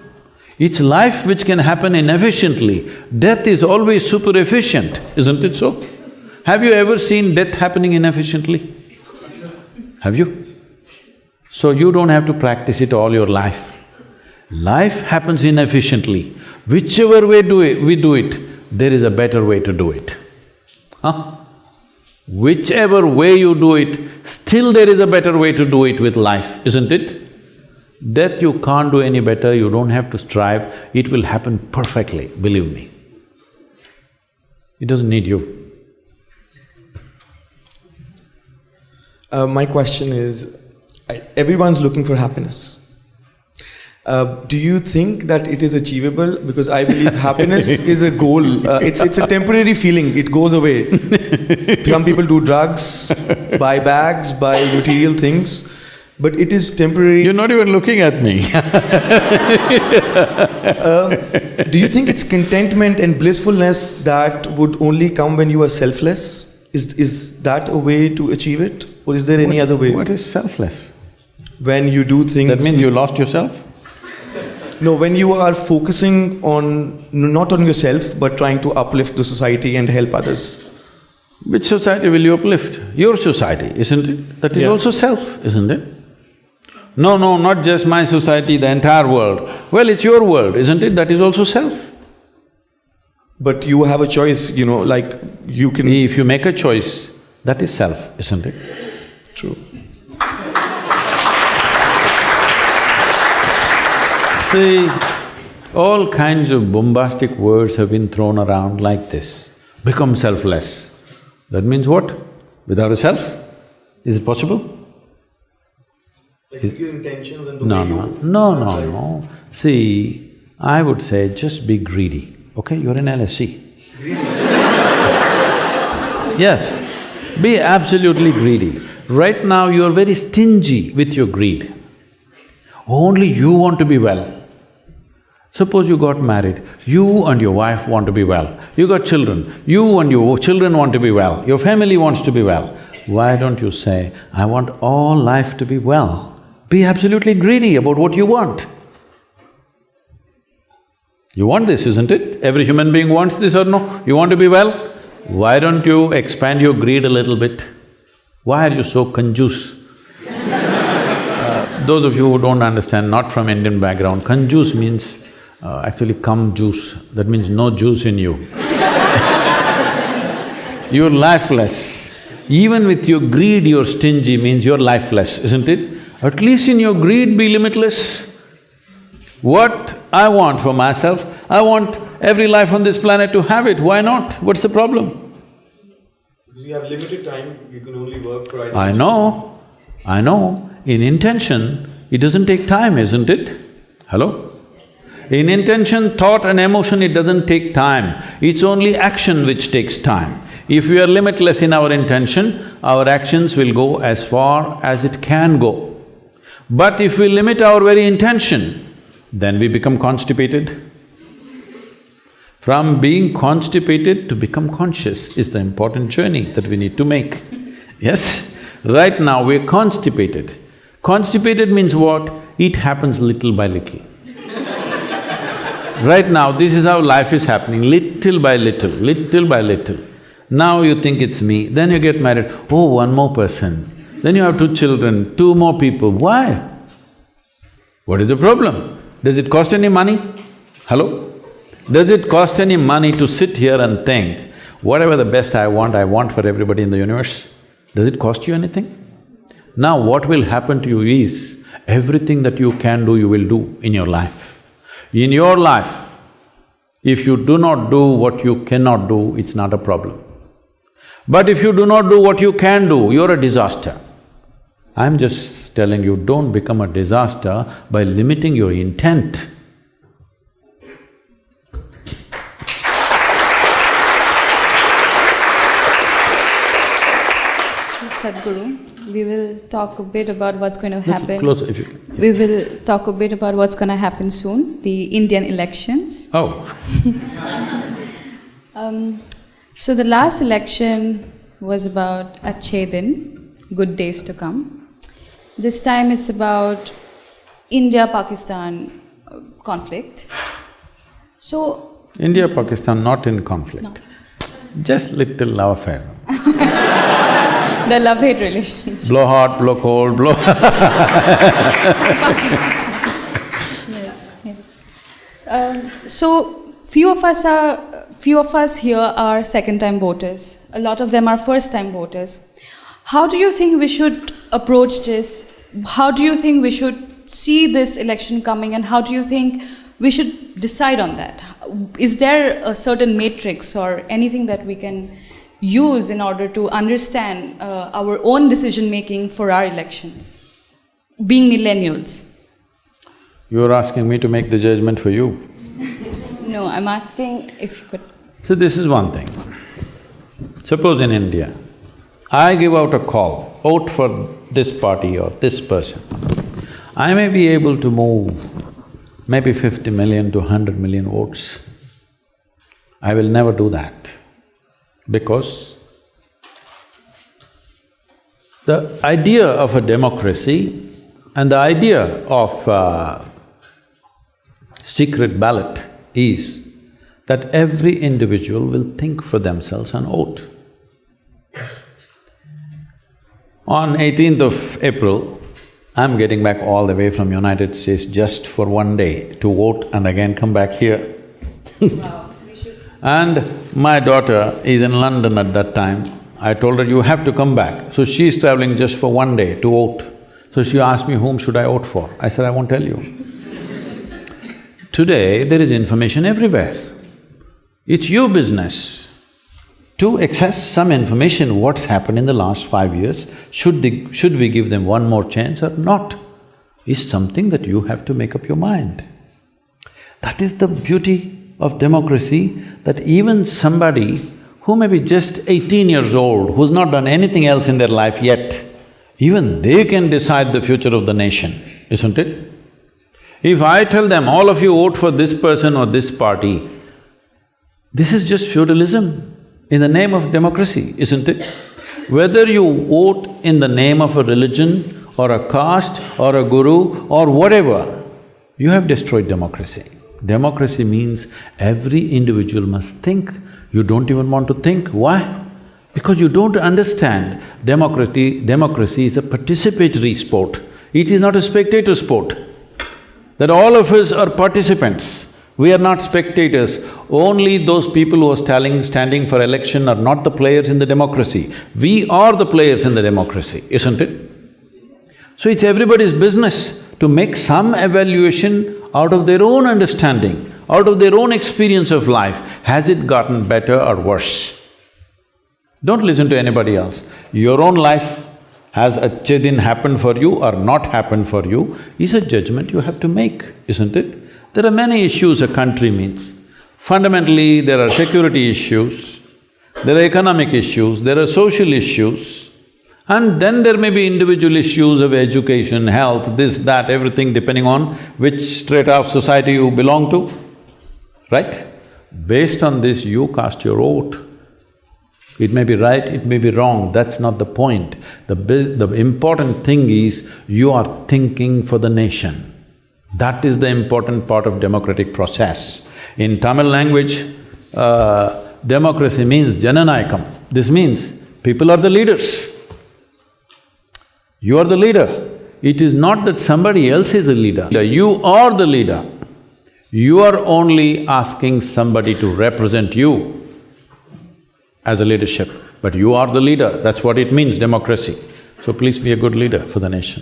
It's life which can happen inefficiently. Death is always super efficient, isn't it so? Have you ever seen death happening inefficiently? Have you? So you don't have to practice it all your life. Life happens inefficiently. Whichever way we do it, there is a better way to do it. Huh? Whichever way you do it, still there is a better way to do it with life, isn't it? Death you can't do any better, you don't have to strive, it will happen perfectly, believe me. It doesn't need you. My question is, everyone's looking for happiness. Do you think that it is achievable? Because I believe happiness is a goal. It's a temporary feeling, it goes away. Some people do drugs, buy bags, buy material things, but it is temporary. You're not even looking at me. Do you think it's contentment and blissfulness that would only come when you are selfless? Is that a way to achieve it? Or is there any other way? What is selfless? When you do things… That means you lost yourself? No, when you are focusing on… not on yourself, but trying to uplift the society and help others. Which society will you uplift? Your society, isn't it? That is also self, isn't it? No, not just my society, the entire world. Well, it's your world, isn't it? That is also self. But you have a choice, like you can… If you make a choice, that is self, isn't it? True. See, all kinds of bombastic words have been thrown around like this. Become selfless. That means what? Without a self? Is it possible? Is your intention and the No. See, I would say just be greedy, okay? You're in LSC. Yes, be absolutely greedy. Right now you're very stingy with your greed. Only you want to be well. Suppose you got married, you and your wife want to be well. You got children, you and your children want to be well, your family wants to be well. Why don't you say, I want all life to be well? Be absolutely greedy about what you want. You want this, isn't it? Every human being wants this or no? You want to be well? Why don't you expand your greed a little bit? Why are you so conjuice? Those of you who don't understand, not from Indian background, conjuice means actually cum juice, that means no juice in you. You're lifeless. Even with your greed, you're stingy, means you're lifeless, isn't it? At least in your greed, be limitless. What I want for myself, I want every life on this planet to have it, why not? What's the problem? Because you have limited time, you can only work for… I know. In intention, it doesn't take time, isn't it? Hello? In intention, thought and emotion, it doesn't take time. It's only action which takes time. If we are limitless in our intention, our actions will go as far as it can go. But if we limit our very intention, then we become constipated. From being constipated to become conscious is the important journey that we need to make. Yes? Right now we're constipated. Constipated means what? It happens little by little. Right now, this is how life is happening, little by little, little by little. Now you think it's me, then you get married, oh, one more person. Then you have 2 children, 2 more people. Why? What is the problem? Does it cost any money? Hello? Does it cost any money to sit here and think, whatever the best I want for everybody in the universe? Does it cost you anything? Now what will happen to you is, everything that you can do, you will do in your life. In your life, if you do not do what you cannot do, it's not a problem. But if you do not do what you can do, you're a disaster. I'm just telling you, don't become a disaster by limiting your intent. Sadhguru, we will talk a bit about what's going to happen. Closer, if you… We will talk a bit about what's going to happen soon, the Indian elections. Oh. So the last election was about Achhe Din, good days to come. This time it's about India-Pakistan conflict. So… India-Pakistan not in conflict. No. Just little love affair. The love-hate relation. Blow hot, blow cold, blow… Yes, yes. So, few of us here are second-time voters. A lot of them are first-time voters. How do you think we should approach this? How do you think we should see this election coming, and how do you think we should decide on that? Is there a certain matrix or anything that we can use in order to understand our own decision-making for our elections, being millennials? You're asking me to make the judgment for you. No, I'm asking if you could… So this is one thing. Suppose in India, I give out a call, vote for this party or this person. I may be able to move maybe 50 million to 100 million votes. I will never do that, because the idea of a democracy and the idea of secret ballot is that every individual will think for themselves and vote. On 18th of April, I'm getting back all the way from United States just for one day to vote and again come back here. Wow, we should… And my daughter is in London at that time. I told her, you have to come back. So she's traveling just for one day to vote. So she asked me, whom should I vote for? I said, I won't tell you. Today, there is information everywhere. It's your business to access some information, what's happened in the last 5 years, should we give them one more chance or not, is something that you have to make up your mind. That is the beauty of democracy, that even somebody who may be just 18 years old, who's not done anything else in their life yet, even they can decide the future of the nation, isn't it? If I tell them, all of you vote for this person or this party, this is just feudalism in the name of democracy, isn't it? Whether you vote in the name of a religion or a caste or a guru or whatever, you have destroyed democracy. Democracy means every individual must think. You don't even want to think. Why? Because you don't understand democracy is a participatory sport. It is not a spectator sport. That all of us are participants. We are not spectators. Only those people who are standing for election are not the players in the democracy. We are the players in the democracy, isn't it? So it's everybody's business to make some evaluation out of their own understanding, out of their own experience of life. Has it gotten better or worse? Don't listen to anybody else. Your own life, has Achhe happened for you or not happened for you, is a judgment you have to make, isn't it? There are many issues a country meets. Fundamentally, there are security issues, there are economic issues, there are social issues, and then there may be individual issues of education, health, this, that, everything depending on which strata of society you belong to, right? Based on this, you cast your vote. It may be right, it may be wrong, that's not the point. The important thing is you are thinking for the nation. That is the important part of democratic process. In Tamil language, democracy means Jananayakam. This means people are the leaders. You are the leader. It is not that somebody else is a leader. You are the leader. You are only asking somebody to represent you as a leadership, but you are the leader. That's what it means, democracy. So please be a good leader for the nation.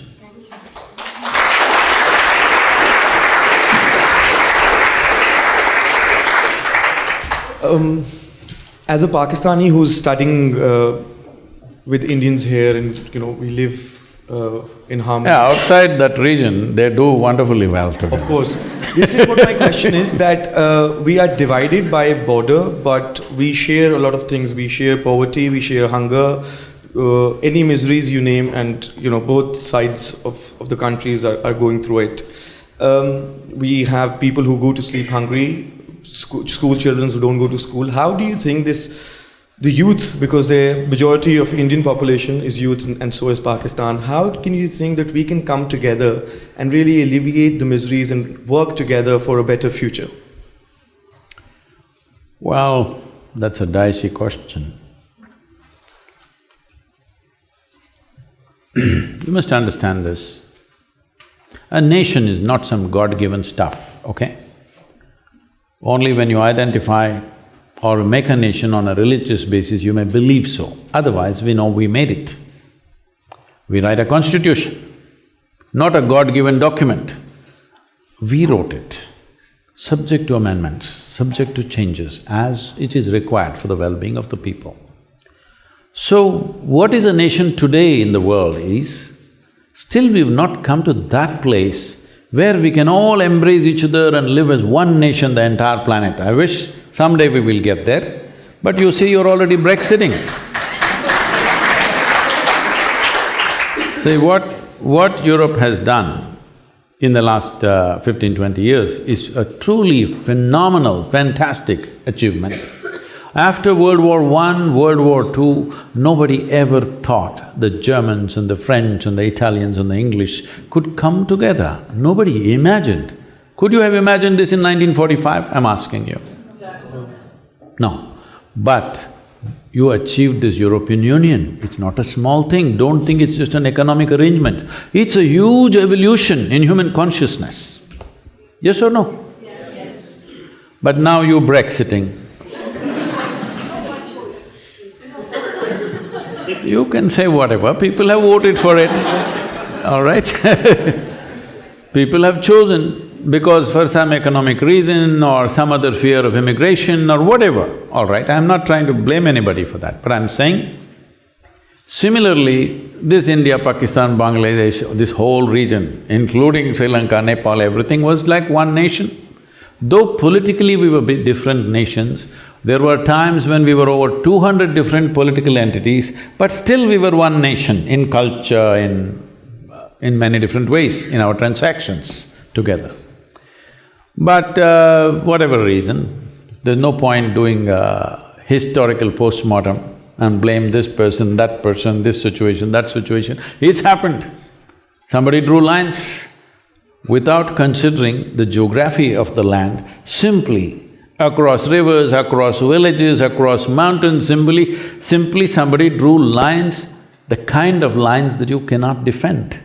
As a Pakistani who's studying with Indians here, and we live in harmony. Yeah, outside that region, they do wonderfully well together. Of course. This is what my question is, that we are divided by a border, but we share a lot of things. We share poverty, we share hunger, any miseries you name, and both sides of the countries are going through it. We have people who go to sleep hungry, school children who don't go to school. How do you think the youth, because the majority of Indian population is youth and so is Pakistan, how can you think that we can come together and really alleviate the miseries and work together for a better future? Well, That's a dicey question. You must understand this. A nation is not some God-given stuff, okay? Only when you identify or make a nation on a religious basis, you may believe so. Otherwise, we know we made it. We write a constitution, not a God-given document. We wrote it, subject to amendments, subject to changes, as it is required for the well-being of the people. So, what is a nation today in the world is, still we've not come to that place where we can all embrace each other and live as one nation, the entire planet. I wish someday we will get there, but you see, you're already Brexiting. See, what Europe has done in the last 15–20 years is a truly phenomenal, fantastic achievement. After World War I, World War II, nobody ever thought the Germans and the French and the Italians and the English could come together. Nobody imagined. Could you have imagined this in 1945? I'm asking you. No. But you achieved this European Union. It's not a small thing. Don't think it's just an economic arrangement. It's a huge evolution in human consciousness. Yes or no? Yes. But now you're Brexiting. You can say whatever, people have voted for it, all right? People have chosen because for some economic reason or some other fear of immigration or whatever, all right? I'm not trying to blame anybody for that, but I'm saying, similarly, this India, Pakistan, Bangladesh, this whole region, including Sri Lanka, Nepal, everything was like one nation. Though politically we were bit different nations, there were times when we were over 200 different political entities, but still we were one nation in culture, in many different ways, in our transactions together. But whatever reason, there's no point doing a historical postmortem and blame this person, this situation, that situation. It's happened. Somebody drew lines without considering the geography of the land, simply across rivers, across villages, across mountains, simply somebody drew lines, the kind of lines that you cannot defend,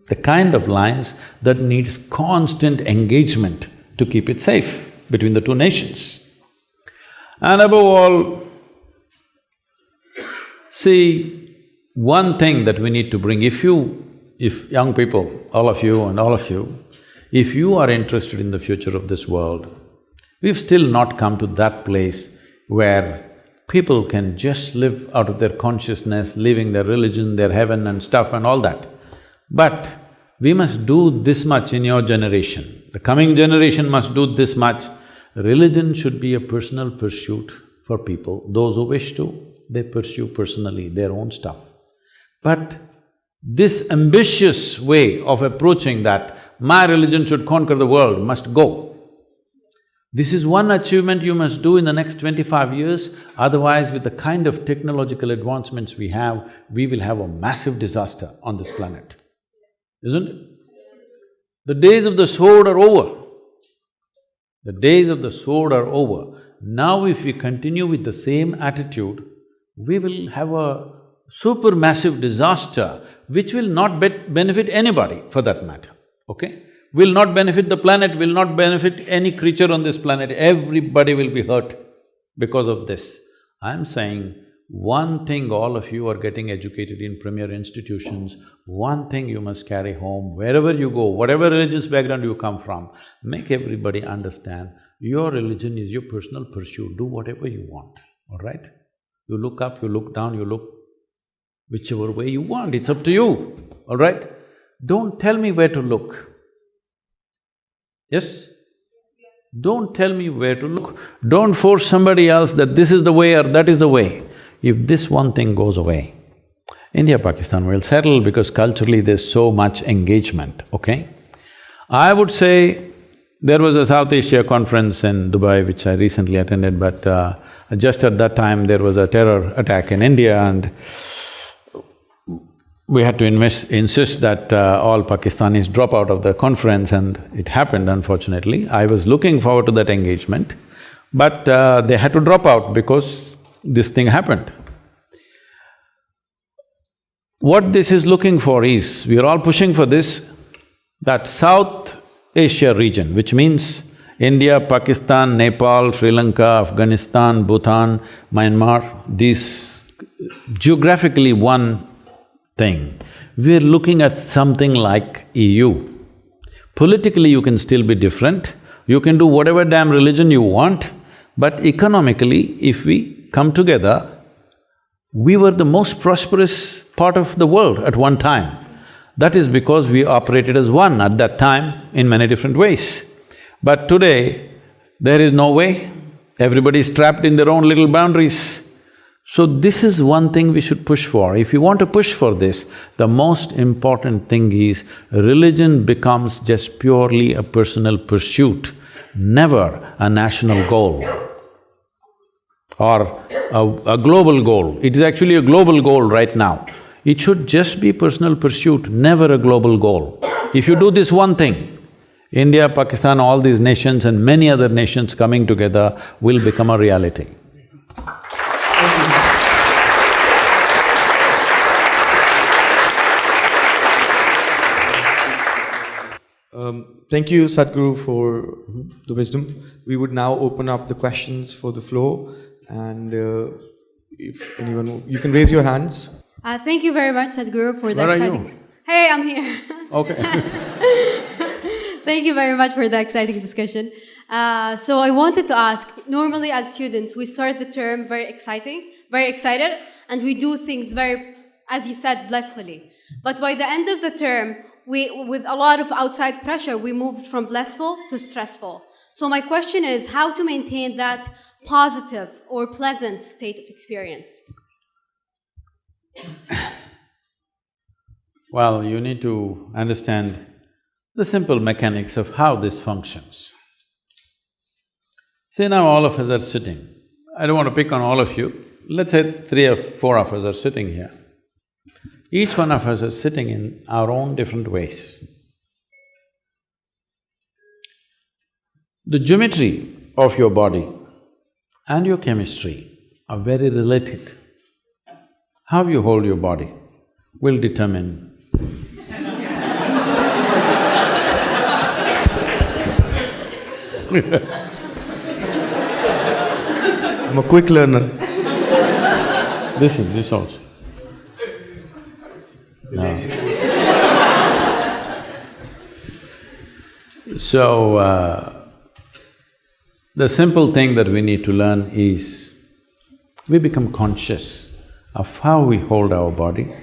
the kind of lines that needs constant engagement to keep it safe between the two nations. And above all, see, one thing that we need to bring, if young people, all of you, if you are interested in the future of this world, we've still not come to that place where people can just live out of their consciousness, living their religion, their heaven and stuff and all that. But we must do this much in your generation, the coming generation must do this much. Religion should be a personal pursuit for people. Those who wish to, they pursue personally their own stuff. But this ambitious way of approaching that, my religion should conquer the world, must go. This is one achievement you must do in the next 25 years, otherwise with the kind of technological advancements we have, we will have a massive disaster on this planet, isn't it? The days of the sword are over. The days of the sword are over. Now if we continue with the same attitude, we will have a supermassive disaster which will not benefit anybody for that matter, okay? Will not benefit the planet, will not benefit any creature on this planet, everybody will be hurt because of this. I'm saying, one thing all of you are getting educated in premier institutions, one thing you must carry home, wherever you go, whatever religious background you come from, make everybody understand, your religion is your personal pursuit, do whatever you want, all right? You look up, you look down, you look whichever way you want, it's up to you, all right? Don't tell me where to look. Yes? Don't tell me where to look. Don't force somebody else that this is the way or that is the way. If this one thing goes away, India, Pakistan will settle because culturally there's so much engagement, okay? I would say there was a South Asia conference in Dubai which I recently attended, but just at that time there was a terror attack in India and we had to insist that all Pakistanis drop out of the conference and it happened, unfortunately. I was looking forward to that engagement, But they had to drop out because this thing happened. What this is looking for is, we are all pushing for this, that South Asia region, which means India, Pakistan, Nepal, Sri Lanka, Afghanistan, Bhutan, Myanmar, these geographically one thing. We're looking at something like EU. Politically you can still be different, you can do whatever damn religion you want, but economically, if we come together, we were the most prosperous part of the world at one time. That is because we operated as one at that time in many different ways. But today, there is no way, everybody is trapped in their own little boundaries. So this is one thing we should push for. If you want to push for this, the most important thing is religion becomes just purely a personal pursuit, never a national goal or a global goal. It is actually a global goal right now. It should just be personal pursuit, never a global goal. If you do this one thing, India, Pakistan, all these nations and many other nations coming together will become a reality. Thank you, Sadhguru, for the wisdom. We would now open up the questions for the floor, and if anyone… you can raise your hands. Thank you very much, Sadhguru, for the Where are exciting… you? Hey, I'm here. Okay. Thank you very much for the exciting discussion. So I wanted to ask, normally as students, we start the term very excited, and we do things very, as you said, blissfully. But by the end of the term, with a lot of outside pressure, we move from blissful to stressful. So my question is, how to maintain that positive or pleasant state of experience? Well, you need to understand the simple mechanics of how this functions. See, now all of us are sitting. I don't want to pick on all of you. Let's say 3 or 4 of us are sitting here. Each one of us is sitting in our own different ways. The geometry of your body and your chemistry are very related. How you hold your body will determine I'm a quick learner. This also. No. So, the simple thing that we need to learn is, we become conscious of how we hold our body,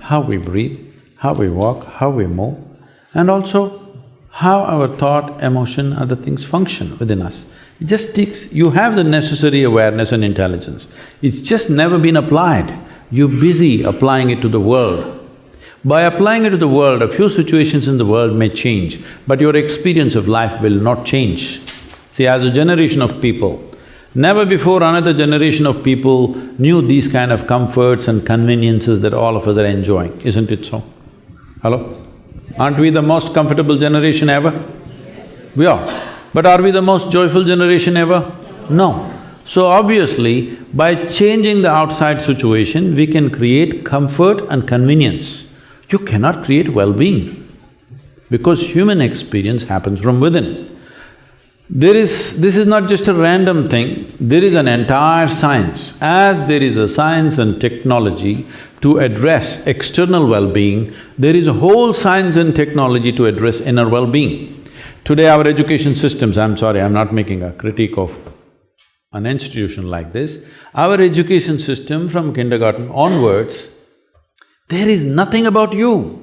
how we breathe, how we walk, how we move, and also how our thought, emotion, other things function within us. It just takes… you have the necessary awareness and intelligence, it's just never been applied. You're busy applying it to the world. By applying it to the world, a few situations in the world may change, but your experience of life will not change. See, as a generation of people, never before another generation of people knew these kind of comforts and conveniences that all of us are enjoying, isn't it so? Hello? Aren't we the most comfortable generation ever? Yes. We are. But are we the most joyful generation ever? No. So obviously, by changing the outside situation, we can create comfort and convenience. You cannot create well-being, because human experience happens from within. This is not just a random thing, there is an entire science. As there is a science and technology to address external well-being, there is a whole science and technology to address inner well-being. Today our education systems… I'm sorry, I'm not making a critique of an institution like this. Our education system from kindergarten onwards, there is nothing about you.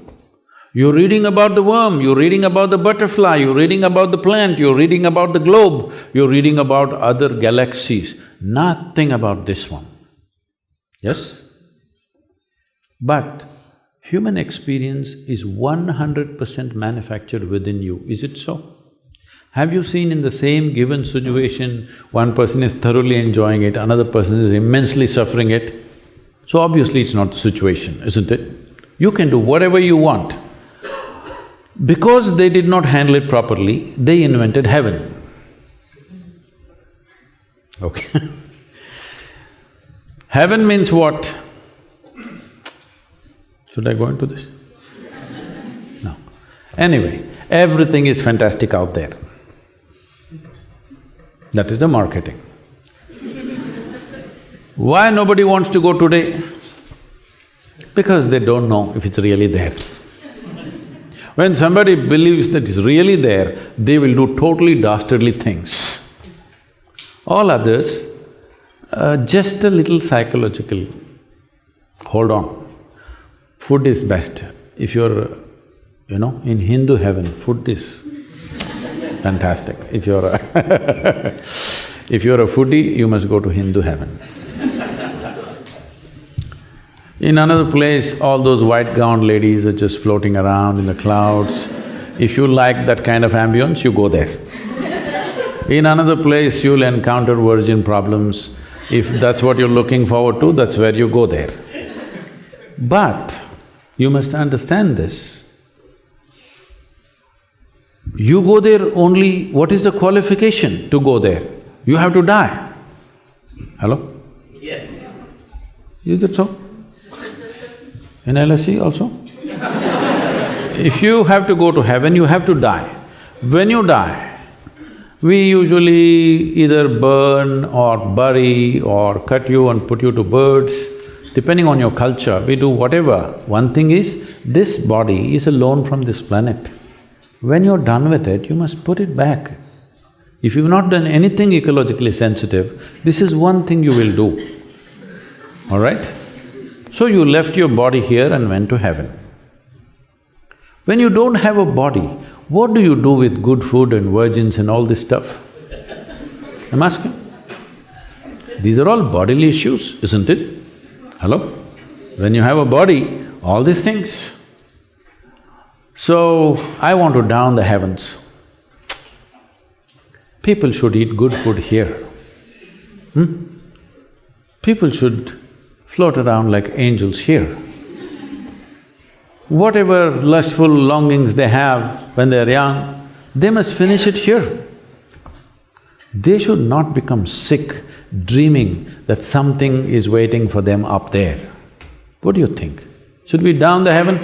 You're reading about the worm, you're reading about the butterfly, you're reading about the plant, you're reading about the globe, you're reading about other galaxies, nothing about this one. Yes? But human experience is 100% manufactured within you, is it so? Have you seen in the same given situation, one person is thoroughly enjoying it, another person is immensely suffering it? So obviously it's not the situation, isn't it? You can do whatever you want. Because they did not handle it properly, they invented heaven. Okay. Heaven means what? Should I go into this? No. Anyway, everything is fantastic out there. That is the marketing. Why nobody wants to go today? Because they don't know if it's really there. When somebody believes that it's really there, they will do totally dastardly things. All others, just a little psychological, hold on. Food is best. If you're, in Hindu heaven, food is fantastic. If you're a if you're a foodie, you must go to Hindu heaven. In another place, all those white-gowned ladies are just floating around in the clouds. If you like that kind of ambience, you go there. In another place, you'll encounter virgin problems. If that's what you're looking forward to, that's where you go there. But you must understand this. You go there only… what is the qualification to go there? You have to die. Hello? Yes. Is that so? In LSE also? If you have to go to heaven, you have to die. When you die, we usually either burn or bury or cut you and put you to birds. Depending on your culture, we do whatever. One thing is, this body is a loan from this planet. When you're done with it, you must put it back. If you've not done anything ecologically sensitive, this is one thing you will do, all right? So you left your body here and went to heaven. When you don't have a body, what do you do with good food and virgins and all this stuff? I'm asking. These are all bodily issues, isn't it? Hello? When you have a body, all these things. So, I want to down the heavens. People should eat good food here. People should float around like angels here. Whatever lustful longings they have when they're young, they must finish it here. They should not become sick dreaming that something is waiting for them up there. What do you think? Should we down the heaven?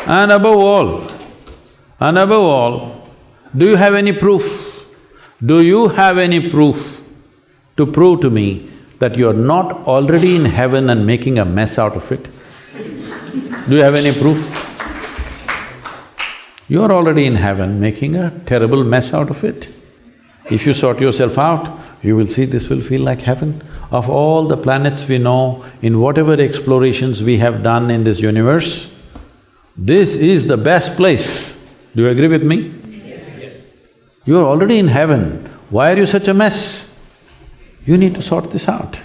And above all, do you have any proof? Do you have any proof to prove to me that you're not already in heaven and making a mess out of it? Do you have any proof? You're already in heaven making a terrible mess out of it. If you sort yourself out, you will see this will feel like heaven. Of all the planets we know, in whatever explorations we have done in this universe, this is the best place. Do you agree with me? Yes. You're already in heaven. Why are you such a mess? You need to sort this out.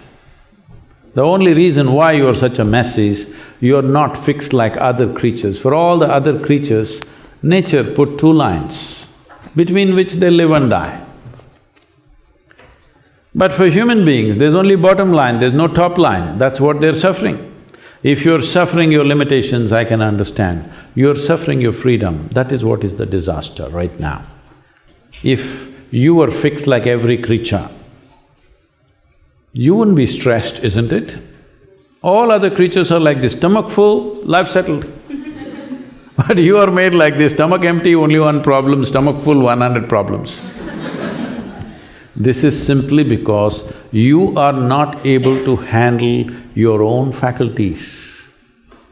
The only reason why you're such a mess is you're not fixed like other creatures. For all the other creatures, nature put two lines between which they live and die. But for human beings, there's only bottom line, there's no top line, that's what they're suffering. If you're suffering your limitations, I can understand. You're suffering your freedom, that is what is the disaster right now. If you were fixed like every creature, you wouldn't be stressed, isn't it? All other creatures are like this, stomach full, life settled. But you are made like this, stomach empty, only one problem, stomach full, 100 problems. This is simply because you are not able to handle your own faculties.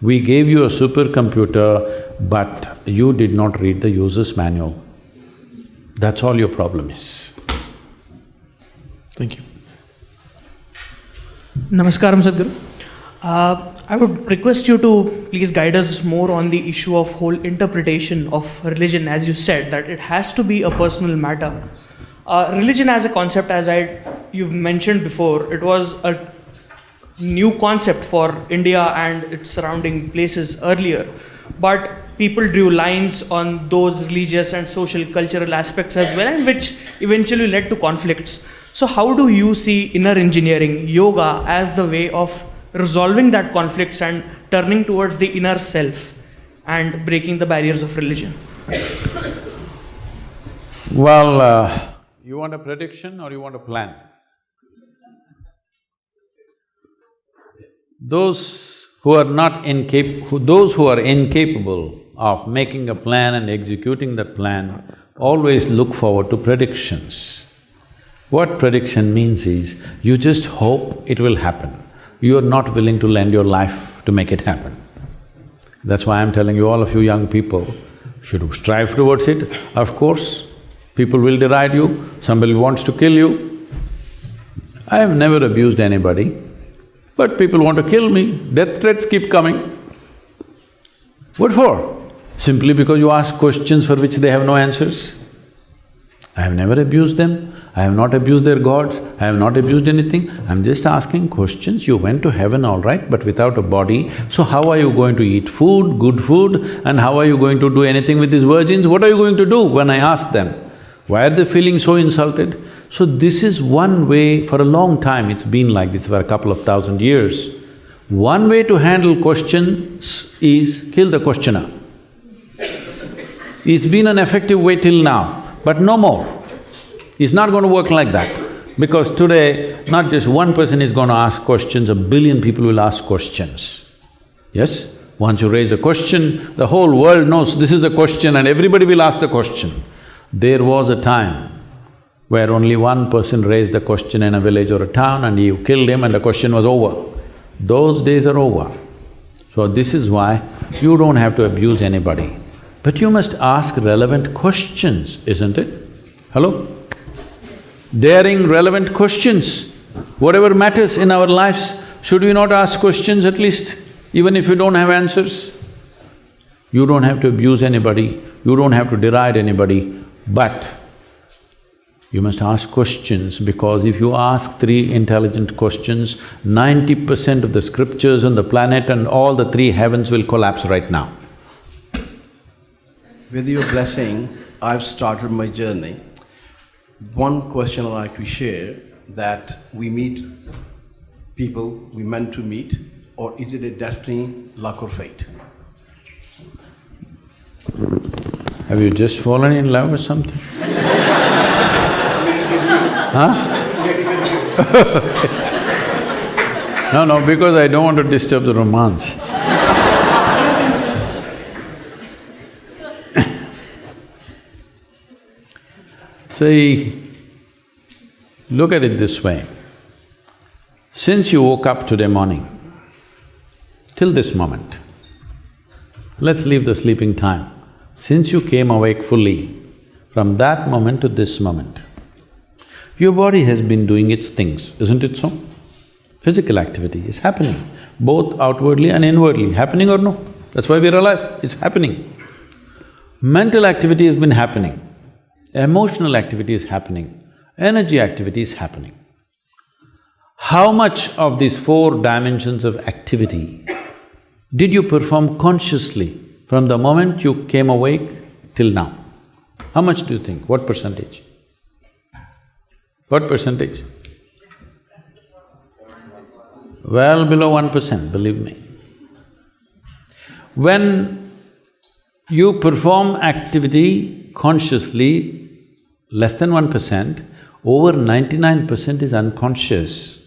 We gave you a supercomputer, but you did not read the user's manual. That's all your problem is. Thank you. Namaskaram, Sadhguru. I would request you to please guide us more on the issue of whole interpretation of religion. As you said, that it has to be a personal matter. Religion as a concept, you've mentioned before, it was a new concept for India and its surrounding places earlier. But people drew lines on those religious and social cultural aspects as well, and which eventually led to conflicts. So how do you see inner engineering, yoga, as the way of resolving that conflicts and turning towards the inner self and breaking the barriers of religion? Well, you want a prediction or you want a plan? Those who are incapable of making a plan and executing that plan always look forward to predictions. What prediction means is, you just hope it will happen. You are not willing to lend your life to make it happen. That's why I'm telling you, all of you young people should strive towards it. Of course, people will deride you, somebody wants to kill you. I have never abused anybody, but people want to kill me, death threats keep coming. What for? Simply because you ask questions for which they have no answers. I have never abused them, I have not abused their gods, I have not abused anything. I'm just asking questions. You went to heaven, all right, but without a body, so how are you going to eat food, good food, and how are you going to do anything with these virgins? What are you going to do when I ask them? Why are they feeling so insulted? So this is one way, for a long time it's been like this, for a couple of thousand years. One way to handle questions is kill the questioner. It's been an effective way till now, but no more. It's not going to work like that, because today not just one person is going to ask questions, 1 billion people will ask questions. Yes? Once you raise a question, the whole world knows this is a question and everybody will ask the question. There was a time where only one person raised a question in a village or a town and you killed him and the question was over. Those days are over. So this is why you don't have to abuse anybody. But you must ask relevant questions, isn't it? Hello? Daring, relevant questions. Whatever matters in our lives, should we not ask questions at least, even if you don't have answers? You don't have to abuse anybody, you don't have to deride anybody, but you must ask questions, because if you ask 3 intelligent questions, 90% of the scriptures on the planet and all the 3 heavens will collapse right now. With your blessing, I've started my journey. One question I'd like to share, that we meet people we meant to meet, or is it a destiny, luck or fate? Have you just fallen in love or something? Huh? No, because I don't want to disturb the romance. See, look at it this way. Since you woke up today morning, till this moment, let's leave the sleeping time. Since you came awake fully, from that moment to this moment, your body has been doing its things, isn't it so? Physical activity is happening, both outwardly and inwardly, happening or no? That's why we're alive, it's happening. Mental activity has been happening, emotional activity is happening, energy activity is happening. How much of these 4 dimensions of activity did you perform consciously from the moment you came awake till now? How much do you think? What percentage? What percentage? Well below 1%, believe me. When you perform activity consciously, less than 1%, over 99% is unconscious.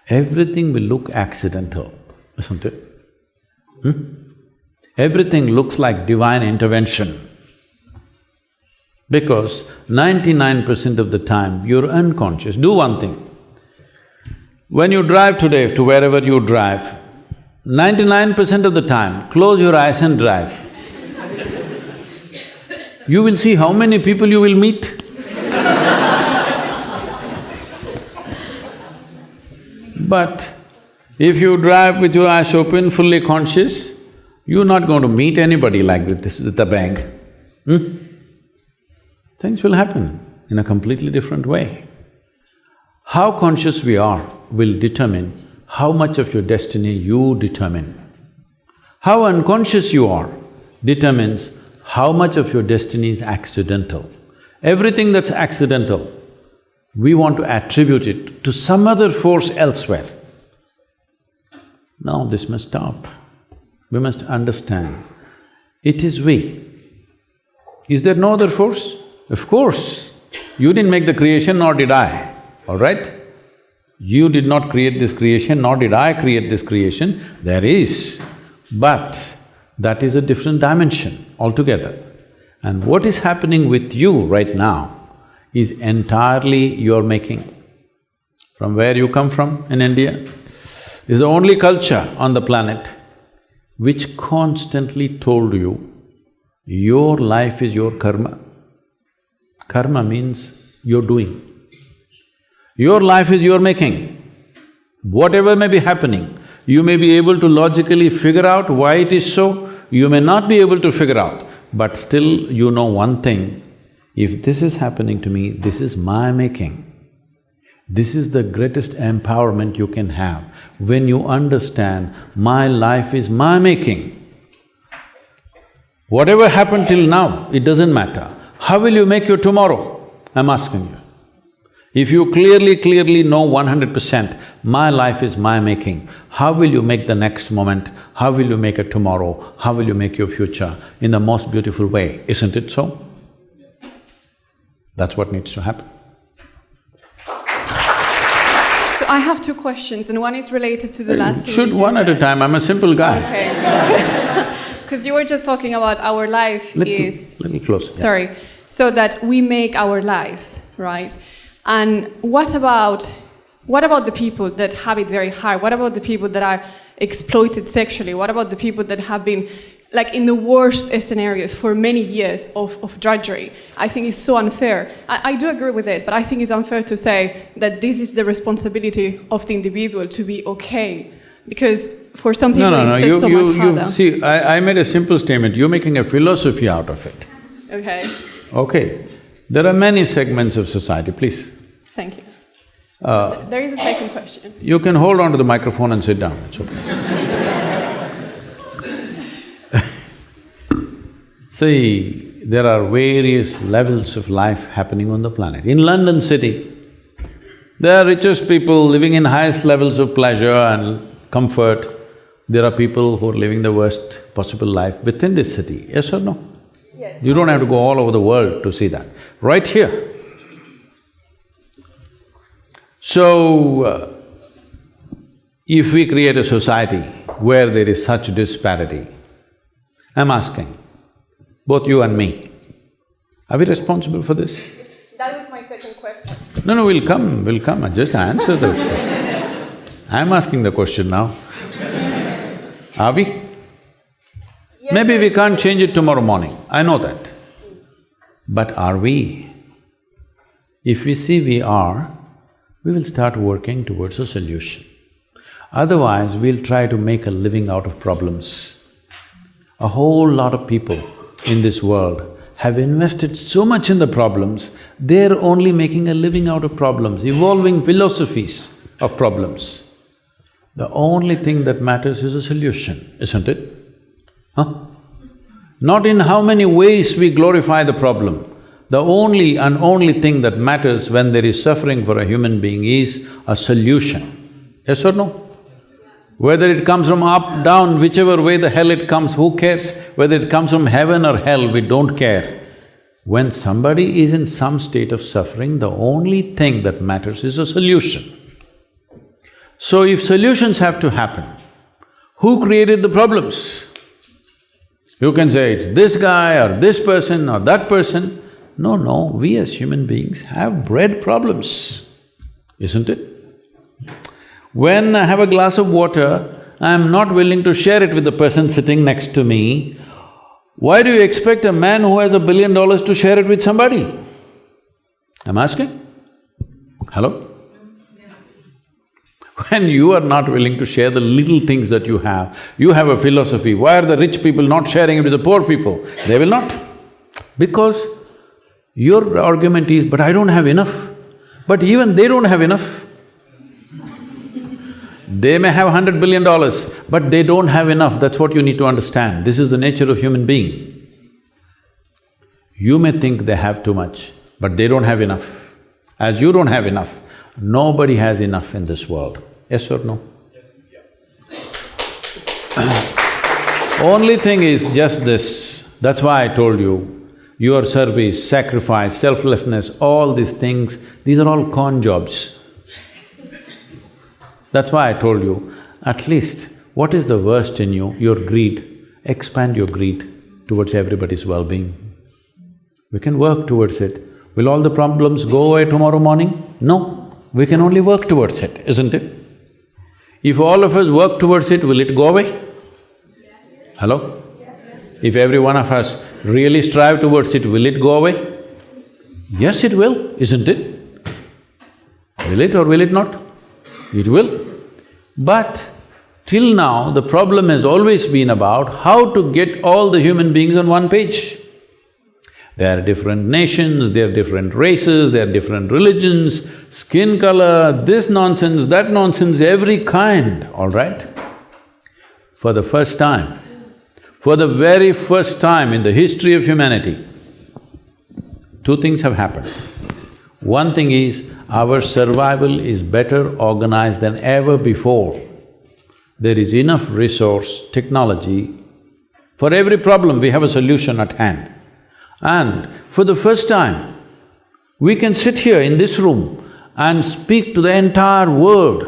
Everything will look accidental, isn't it? Everything looks like divine intervention. Because 99% of the time you're unconscious. Do one thing. When you drive today to wherever you drive, 99% of the time, close your eyes and drive. You will see how many people you will meet. But if you drive with your eyes open, fully conscious, you're not going to meet anybody like this with a bang. Things will happen in a completely different way. How conscious we are will determine how much of your destiny you determine. How unconscious you are determines how much of your destiny is accidental. Everything that's accidental, we want to attribute it to some other force elsewhere. Now this must stop. We must understand, it is we. Is there no other force? Of course. You didn't make the creation, nor did I, all right? You did not create this creation, nor did I create this creation. There is, but that is a different dimension altogether. And what is happening with you right now is entirely your making. From where you come from in India, is the only culture on the planet which constantly told you, your life is your karma. Karma means you're doing. Your life is your making. Whatever may be happening, you may be able to logically figure out why it is so, you may not be able to figure out, but still you know one thing, if this is happening to me, this is my making. This is the greatest empowerment you can have, when you understand, my life is my making. Whatever happened till now, it doesn't matter. How will you make your tomorrow? I'm asking you. If you clearly know 100%, my life is my making, how will you make the next moment? How will you make a tomorrow? How will you make your future in the most beautiful way? Isn't it so? That's what needs to happen. So I have two questions, and one is related to the last thing Shoot you one at a said. time, I'm a simple guy. Okay. Because you were just talking about our life Little closer. Yeah. Sorry. So that we make our lives, right? And what about the people that have it very hard? What about the people that are exploited sexually? What about the people that have been like in the worst scenarios for many years of drudgery? I think it's so unfair. I do agree with it, but I think it's unfair to say that this is the responsibility of the individual to be okay. Because for some people it's just so much harder. See, I made a simple statement, you're making a philosophy out of it. Okay. Okay, there are many segments of society, please. Thank you. There is a second question. You can hold on to the microphone and sit down, it's okay. See, there are various levels of life happening on the planet. In London city, there are richest people living in highest levels of pleasure and comfort. There are people who are living the worst possible life within this city, yes or no? Yes. You don't have to go all over the world to see that, right here. So, if we create a society where there is such disparity, I'm asking, both you and me, are we responsible for this? That was my second question. No, we'll come, just answer the… I'm asking the question now. Are we? Yes, Maybe we can't change it tomorrow morning, I know that. But are we? If we see we are, we will start working towards a solution. Otherwise, we'll try to make a living out of problems. A whole lot of people in this world have invested so much in the problems, they're only making a living out of problems, evolving philosophies of problems. The only thing that matters is a solution, isn't it? Huh? Not in how many ways we glorify the problem. The only and only thing that matters when there is suffering for a human being is a solution. Yes or no? Whether it comes from up, down, whichever way the hell it comes, who cares? Whether it comes from heaven or hell, we don't care. When somebody is in some state of suffering, the only thing that matters is a solution. So if solutions have to happen, who created the problems? You can say it's this guy or this person or that person. No, we as human beings have bred problems, isn't it? When I have a glass of water, I'm not willing to share it with the person sitting next to me. Why do you expect a man who has $1 billion to share it with somebody? I'm asking. Hello? When you are not willing to share the little things that you have a philosophy, why are the rich people not sharing it with the poor people? They will not. Because your argument is, but I don't have enough. But even they don't have enough. They may have $100 billion, but they don't have enough, that's what you need to understand. This is the nature of human being. You may think they have too much, but they don't have enough. As you don't have enough, nobody has enough in this world. Yes or no? Yes. Only thing is just this, that's why I told you, your service, sacrifice, selflessness, all these things, these are all con jobs. That's why I told you, at least what is the worst in you? Your greed. Expand your greed towards everybody's well-being. We can work towards it. Will all the problems go away tomorrow morning? No, we can only work towards it, isn't it? If all of us work towards it, will it go away? Hello? If every one of us really strive towards it, will it go away? Yes, it will, isn't it? Will it or will it not? It will. But till now, the problem has always been about how to get all the human beings on one page. There are different nations, there are different races, there are different religions, skin color, this nonsense, that nonsense, every kind, all right? For the first time, for the very first time in the history of humanity, two things have happened. One thing is, our survival is better organized than ever before. There is enough resource, technology, for every problem we have a solution at hand. And for the first time, we can sit here in this room and speak to the entire world.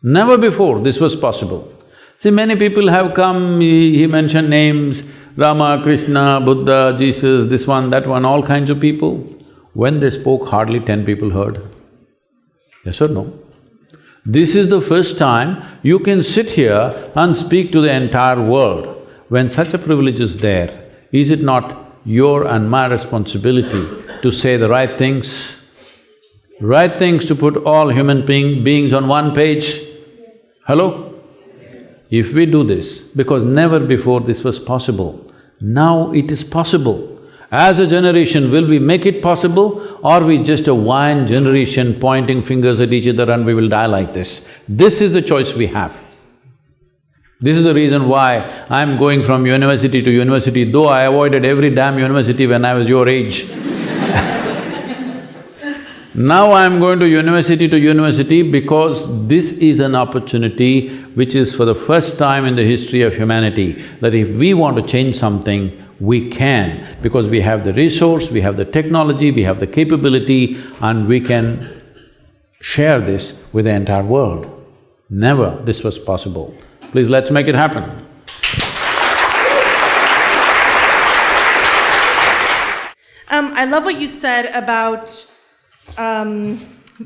Never before this was possible. See, many people have come, he mentioned names, Rama, Krishna, Buddha, Jesus, this one, that one, all kinds of people. When they spoke, hardly 10 people heard. Yes or no? This is the first time you can sit here and speak to the entire world. When such a privilege is there, is it not your and my responsibility to say the right things? Right things to put all human beings on one page? Hello? If we do this, because never before this was possible, now it is possible. As a generation, will we make it possible, or we just a whine generation pointing fingers at each other and we will die like this? This is the choice we have. This is the reason why I'm going from university to university, though I avoided every damn university when I was your age. Now I'm going to university because this is an opportunity which is for the first time in the history of humanity, that if we want to change something, we can, because we have the resource, we have the technology, we have the capability, and we can share this with the entire world. Never this was possible. Please, let's make it happen. I love what you said about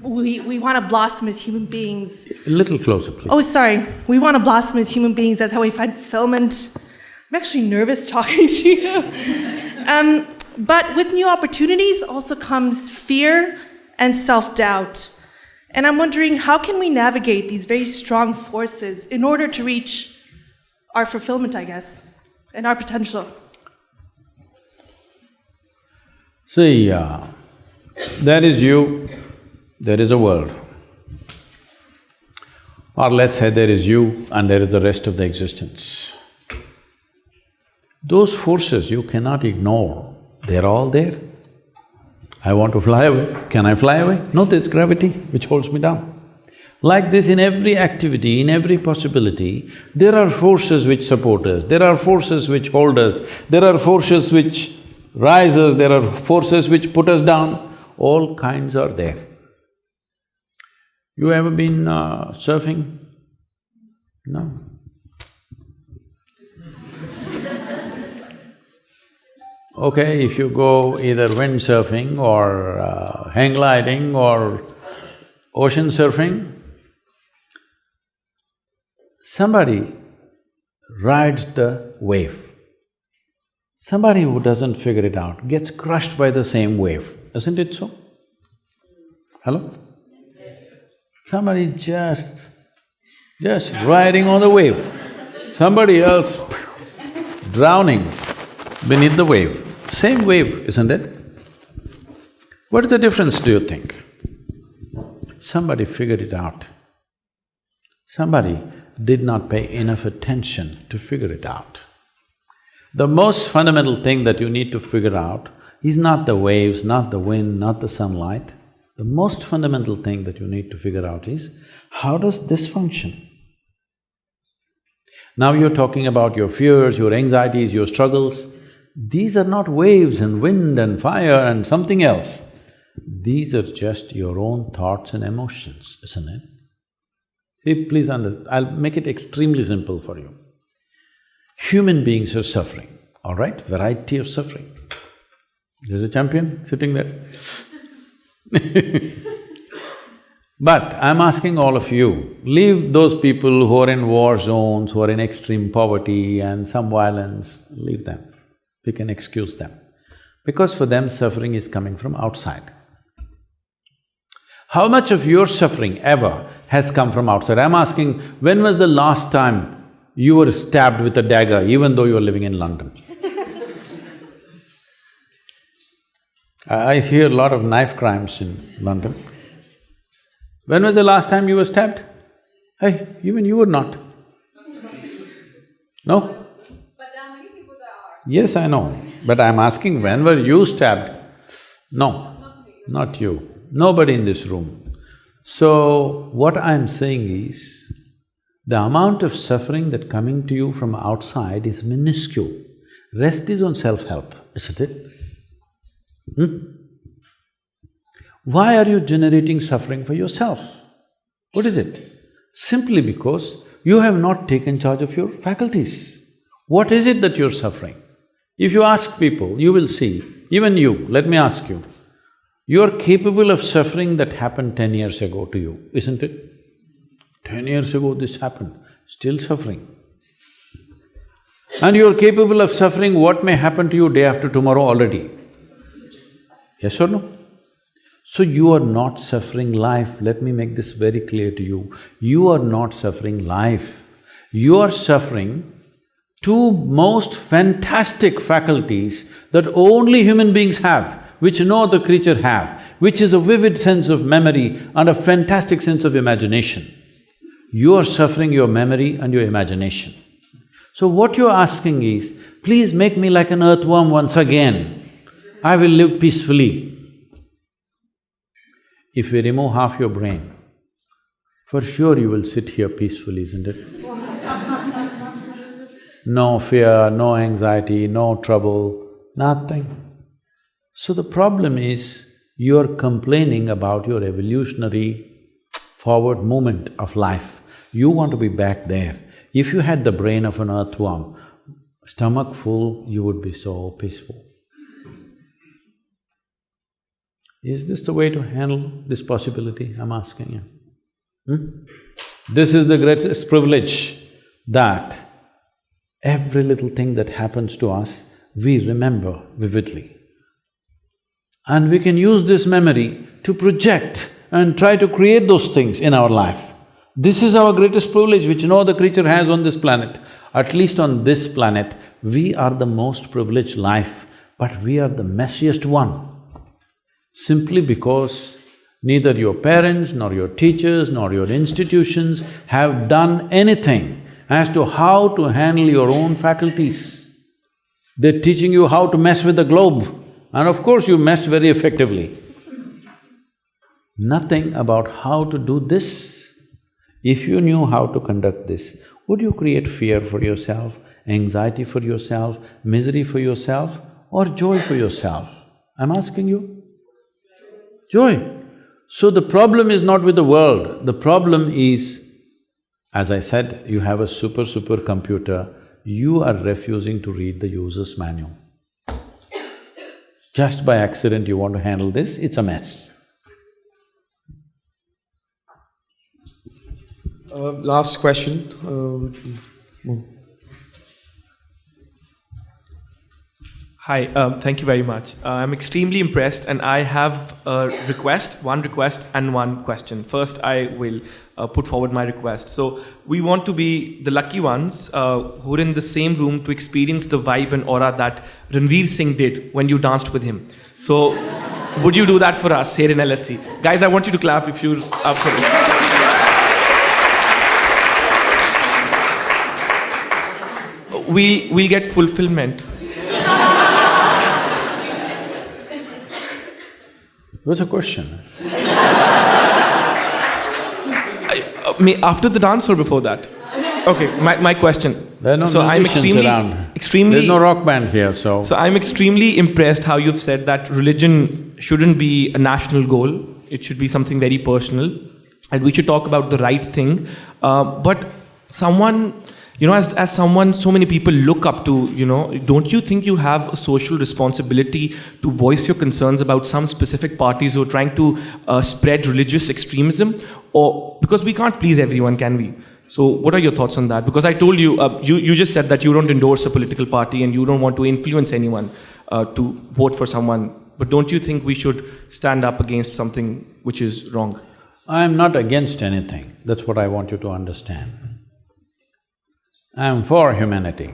we want to blossom as human beings. A little closer, please. Oh, sorry. We want to blossom as human beings. That's how we find fulfillment. I'm actually nervous talking to you. But with new opportunities also comes fear and self-doubt. And I'm wondering, how can we navigate these very strong forces in order to reach our fulfillment, I guess, and our potential? See, there is you, there is a world. Or let's say there is you and there is the rest of the existence. Those forces you cannot ignore, they're all there. I want to fly away, can I fly away? No, there's gravity which holds me down. Like this, in every activity, in every possibility, there are forces which support us, there are forces which hold us, there are forces which rise us, there are forces which put us down, all kinds are there. You ever been surfing? No? Okay, if you go either windsurfing or hang gliding or ocean surfing, somebody rides the wave. Somebody who doesn't figure it out gets crushed by the same wave, isn't it so? Hello? Somebody just riding on the wave, somebody else drowning beneath the wave. Same wave, isn't it? What is the difference, do you think? Somebody figured it out. Somebody did not pay enough attention to figure it out. The most fundamental thing that you need to figure out is not the waves, not the wind, not the sunlight. The most fundamental thing that you need to figure out is, how does this function? Now you're talking about your fears, your anxieties, your struggles. These are not waves and wind and fire and something else. These are just your own thoughts and emotions, isn't it? See, please I'll make it extremely simple for you. Human beings are suffering, all right? Variety of suffering. There's a champion sitting there. But I'm asking all of you, leave those people who are in war zones, who are in extreme poverty and some violence, leave them. We can excuse them. Because for them, suffering is coming from outside. How much of your suffering ever has come from outside? I'm asking, when was the last time you were stabbed with a dagger even though you were living in London? I hear a lot of knife crimes in London. When was the last time you were stabbed? Hey, even you were not. No? But there are many people that are. Yes, I know. But I'm asking, when were you stabbed? No, not you. Nobody in this room. So, what I'm saying is, the amount of suffering that coming to you from outside is minuscule. Rest is on self-help, isn't it? Why are you generating suffering for yourself? What is it? Simply because you have not taken charge of your faculties. What is it that you're suffering? If you ask people, you will see, even you, let me ask you, you're capable of suffering that happened 10 years ago to you, isn't it? 10 years ago this happened, still suffering. And you're capable of suffering what may happen to you day after tomorrow already. Yes or no? So you are not suffering life, let me make this very clear to you. You are not suffering life. You are suffering two most fantastic faculties that only human beings have, which no other creature have, which is a vivid sense of memory and a fantastic sense of imagination. You are suffering your memory and your imagination. So what you're asking is, please make me like an earthworm once again, I will live peacefully. If we remove half your brain, for sure you will sit here peacefully, isn't it? No fear, no anxiety, no trouble, nothing. So the problem is, you're complaining about your evolutionary forward movement of life. You want to be back there. If you had the brain of an earthworm, stomach full, you would be so peaceful. Is this the way to handle this possibility? I'm asking you. This is the greatest privilege, that every little thing that happens to us, we remember vividly. And we can use this memory to project and try to create those things in our life. This is our greatest privilege which no other creature has on this planet. At least on this planet, we are the most privileged life, but we are the messiest one. Simply because neither your parents, nor your teachers, nor your institutions have done anything as to how to handle your own faculties. They're teaching you how to mess with the globe, and of course you messed very effectively. Nothing about how to do this. If you knew how to conduct this, would you create fear for yourself, anxiety for yourself, misery for yourself, or joy for yourself? I'm asking you. Joy. So the problem is not with the world, the problem is, as I said, you have a super computer, you are refusing to read the user's manual. Just by accident you want to handle this, it's a mess. Last question. Hi, thank you very much. I'm extremely impressed, and I have a request, one request and one question. First, I will put forward my request. So, we want to be the lucky ones who are in the same room to experience the vibe and aura that Ranveer Singh did when you danced with him. So, would you do that for us here in LSC? Guys, I want you to clap if you're up for it. We'll get fulfillment. What's the question? After the dance or before that? Okay, my question. There are no so I'm musicians around. extremely. There's no rock band here, so… So I'm extremely impressed how you've said that religion shouldn't be a national goal. It should be something very personal, and we should talk about the right thing. But someone, as someone so many people look up to, don't you think you have a social responsibility to voice your concerns about some specific parties who are trying to spread religious extremism? Or because we can't please everyone, can we? So what are your thoughts on that? Because I told you, you just said that you don't endorse a political party and you don't want to influence anyone to vote for someone. But don't you think we should stand up against something which is wrong? I am not against anything, that's what I want you to understand. I am for humanity.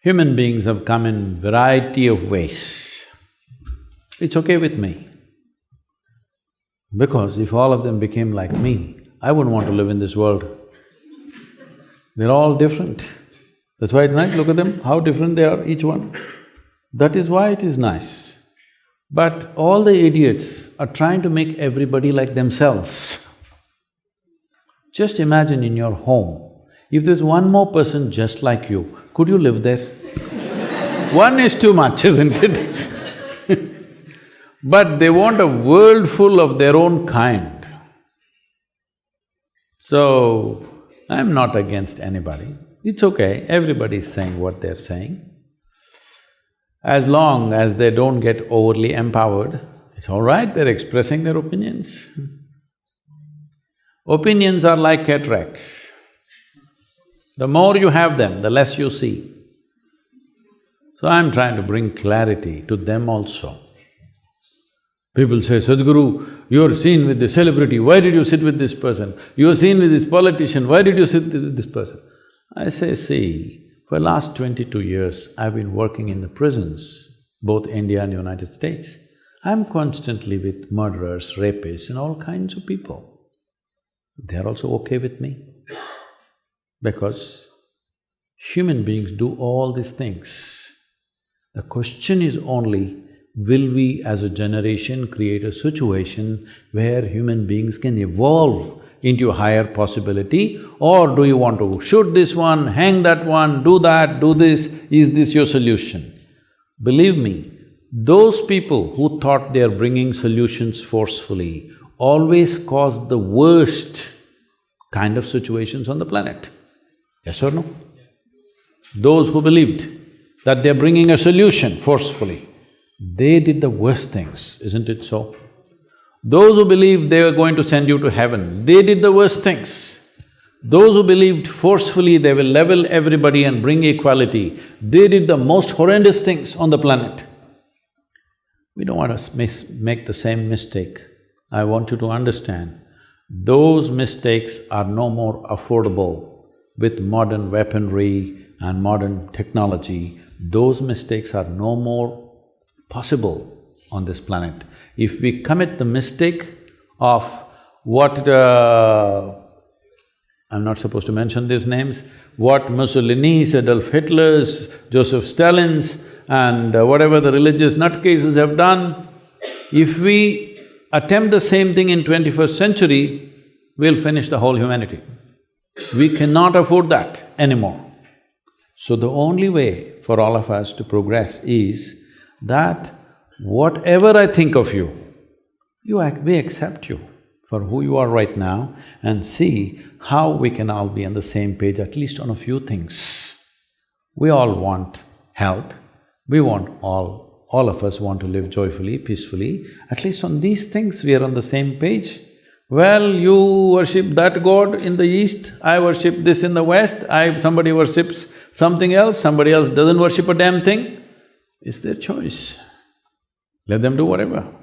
Human beings have come in variety of ways. It's okay with me. Because if all of them became like me, I wouldn't want to live in this world. They're all different. That's why it's nice, look at them, how different they are, each one. That is why it is nice. But all the idiots are trying to make everybody like themselves. Just imagine in your home, if there's one more person just like you, could you live there? One is too much, isn't it? But they want a world full of their own kind. So, I'm not against anybody. It's okay, everybody's saying what they're saying. As long as they don't get overly empowered, it's all right, they're expressing their opinions. Opinions are like cataracts. The more you have them, the less you see. So I'm trying to bring clarity to them also. People say, Sadhguru, you're seen with the celebrity, why did you sit with this person? You're seen with this politician, why did you sit with this person? I say, see, for the last 22 years, I've been working in the prisons, both India and United States. I'm constantly with murderers, rapists and all kinds of people. They're also okay with me. Because human beings do all these things. The question is only, will we as a generation create a situation where human beings can evolve into a higher possibility, or do you want to shoot this one, hang that one, do that, do this, is this your solution? Believe me, those people who thought they are bringing solutions forcefully always cause the worst kind of situations on the planet. Yes or no? Those who believed that they're bringing a solution forcefully, they did the worst things, isn't it so? Those who believed they were going to send you to heaven, they did the worst things. Those who believed forcefully they will level everybody and bring equality, they did the most horrendous things on the planet. We don't want to make the same mistake. I want you to understand, those mistakes are no more affordable with modern weaponry and modern technology. Those mistakes are no more possible on this planet. If we commit the mistake of what… I'm not supposed to mention these names, what Mussolini's, Adolf Hitler's, Joseph Stalin's and whatever the religious nutcases have done, if we attempt the same thing in 21st century, we'll finish the whole humanity. We cannot afford that anymore. So the only way for all of us to progress is that whatever I think of you, we accept you for who you are right now and see how we can all be on the same page, at least on a few things. We all want health, we want all of us want to live joyfully, peacefully, at least on these things we are on the same page. Well, you worship that god in the east, I worship this in the west, somebody worships something else, somebody else doesn't worship a damn thing. It's their choice. Let them do whatever.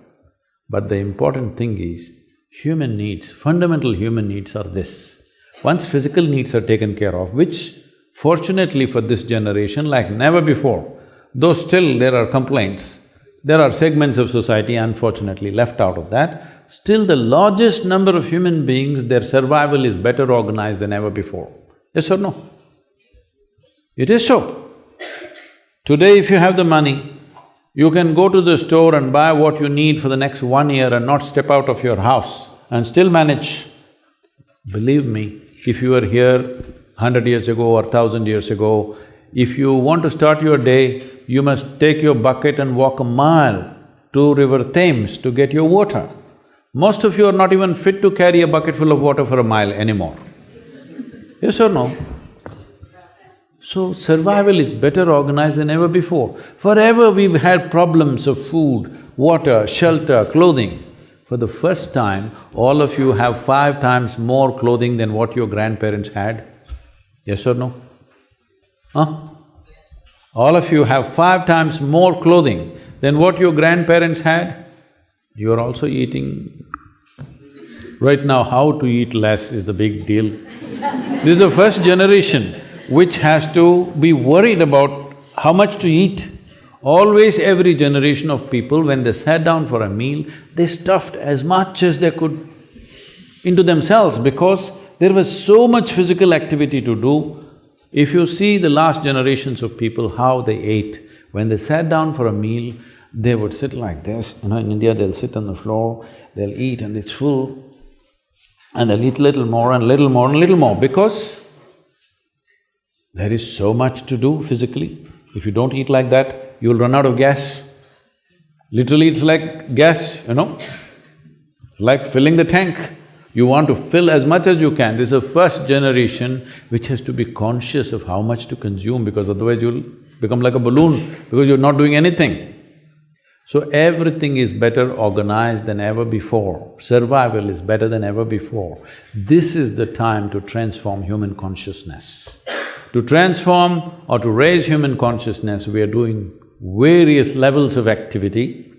But the important thing is, human needs, fundamental human needs are this. Once physical needs are taken care of, which fortunately for this generation, like never before, though still there are complaints, there are segments of society unfortunately left out of that, still the largest number of human beings, their survival is better organized than ever before. Yes or no? It is so. Today if you have the money, you can go to the store and buy what you need for the next 1 year and not step out of your house and still manage. Believe me, if you were here 100 years ago or 1,000 years ago, if you want to start your day, you must take your bucket and walk a mile to River Thames to get your water. Most of you are not even fit to carry a bucket full of water for a mile anymore. Yes or no? So survival is better organized than ever before. Forever we've had problems of food, water, shelter, clothing. For the first time, all of you have 5 times more clothing than what your grandparents had. Yes or no? Huh? All of you have 5 times more clothing than what your grandparents had. You are also eating… Right now, how to eat less is the big deal. This is the first generation which has to be worried about how much to eat. Always every generation of people, when they sat down for a meal, they stuffed as much as they could into themselves because there was so much physical activity to do. If you see the last generations of people, how they ate, when they sat down for a meal, they would sit like this. In India they'll sit on the floor, they'll eat and it's full, and they'll eat little more and little more and little more because there is so much to do physically. If you don't eat like that, you'll run out of gas. Literally it's like gas, like filling the tank. You want to fill as much as you can. This is the first generation which has to be conscious of how much to consume because otherwise you'll become like a balloon because you're not doing anything. So everything is better organized than ever before. Survival is better than ever before. This is the time to transform human consciousness. To transform or to raise human consciousness, we are doing various levels of activity.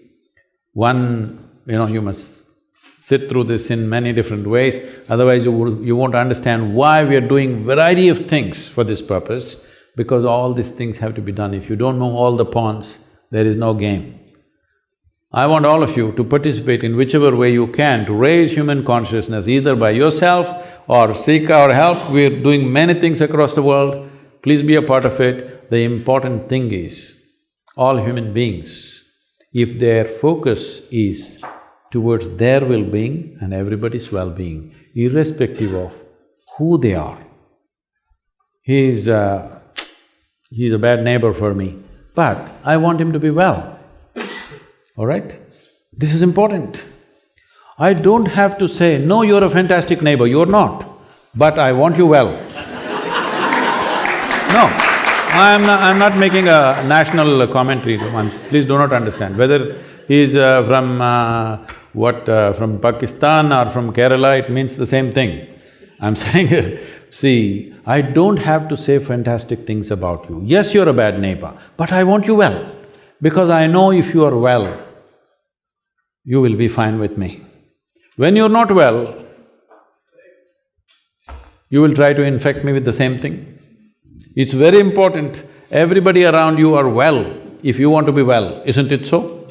One, you must sit through this in many different ways, otherwise you won't understand why we are doing variety of things for this purpose, because all these things have to be done. If you don't know all the pawns, there is no game. I want all of you to participate in whichever way you can to raise human consciousness, either by yourself or seek our help. We're doing many things across the world, please be a part of it. The important thing is, all human beings, if their focus is towards their well-being and everybody's well-being, irrespective of who they are. He's a bad neighbor for me, but I want him to be well. All right? This is important. I don't have to say, no, you're a fantastic neighbor, you're not, but I want you well. No, I'm not making a national commentary, please do not understand. Whether he's from Pakistan or from Kerala, it means the same thing. I'm saying, see, I don't have to say fantastic things about you. Yes, you're a bad neighbor, but I want you well, because I know if you are well, you will be fine with me. When you're not well, you will try to infect me with the same thing. It's very important, everybody around you are well if you want to be well, isn't it so?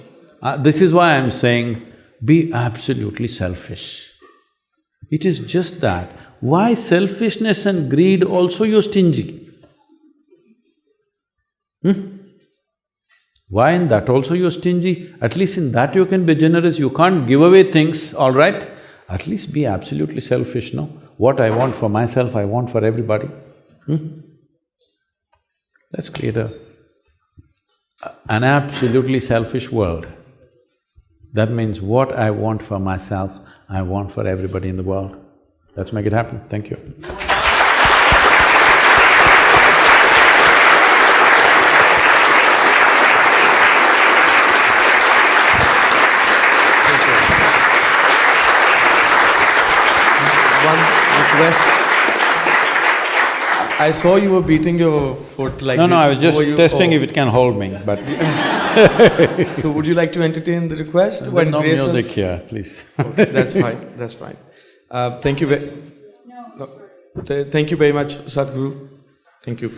This is why I'm saying, be absolutely selfish. It is just that, why selfishness and greed also you're stingy? Why in that also you're stingy? At least in that you can be generous, you can't give away things, all right? At least be absolutely selfish, no? What I want for myself, I want for everybody. Let's create an absolutely selfish world. That means what I want for myself, I want for everybody in the world. Let's make it happen. Thank you. One request. I saw you were beating your foot like this. No, I was just testing if it can hold me, but… So would you like to entertain the request? There's no music here, please. Okay, that's fine, that's fine. Thank you thank you very much, Sadhguru. Thank you.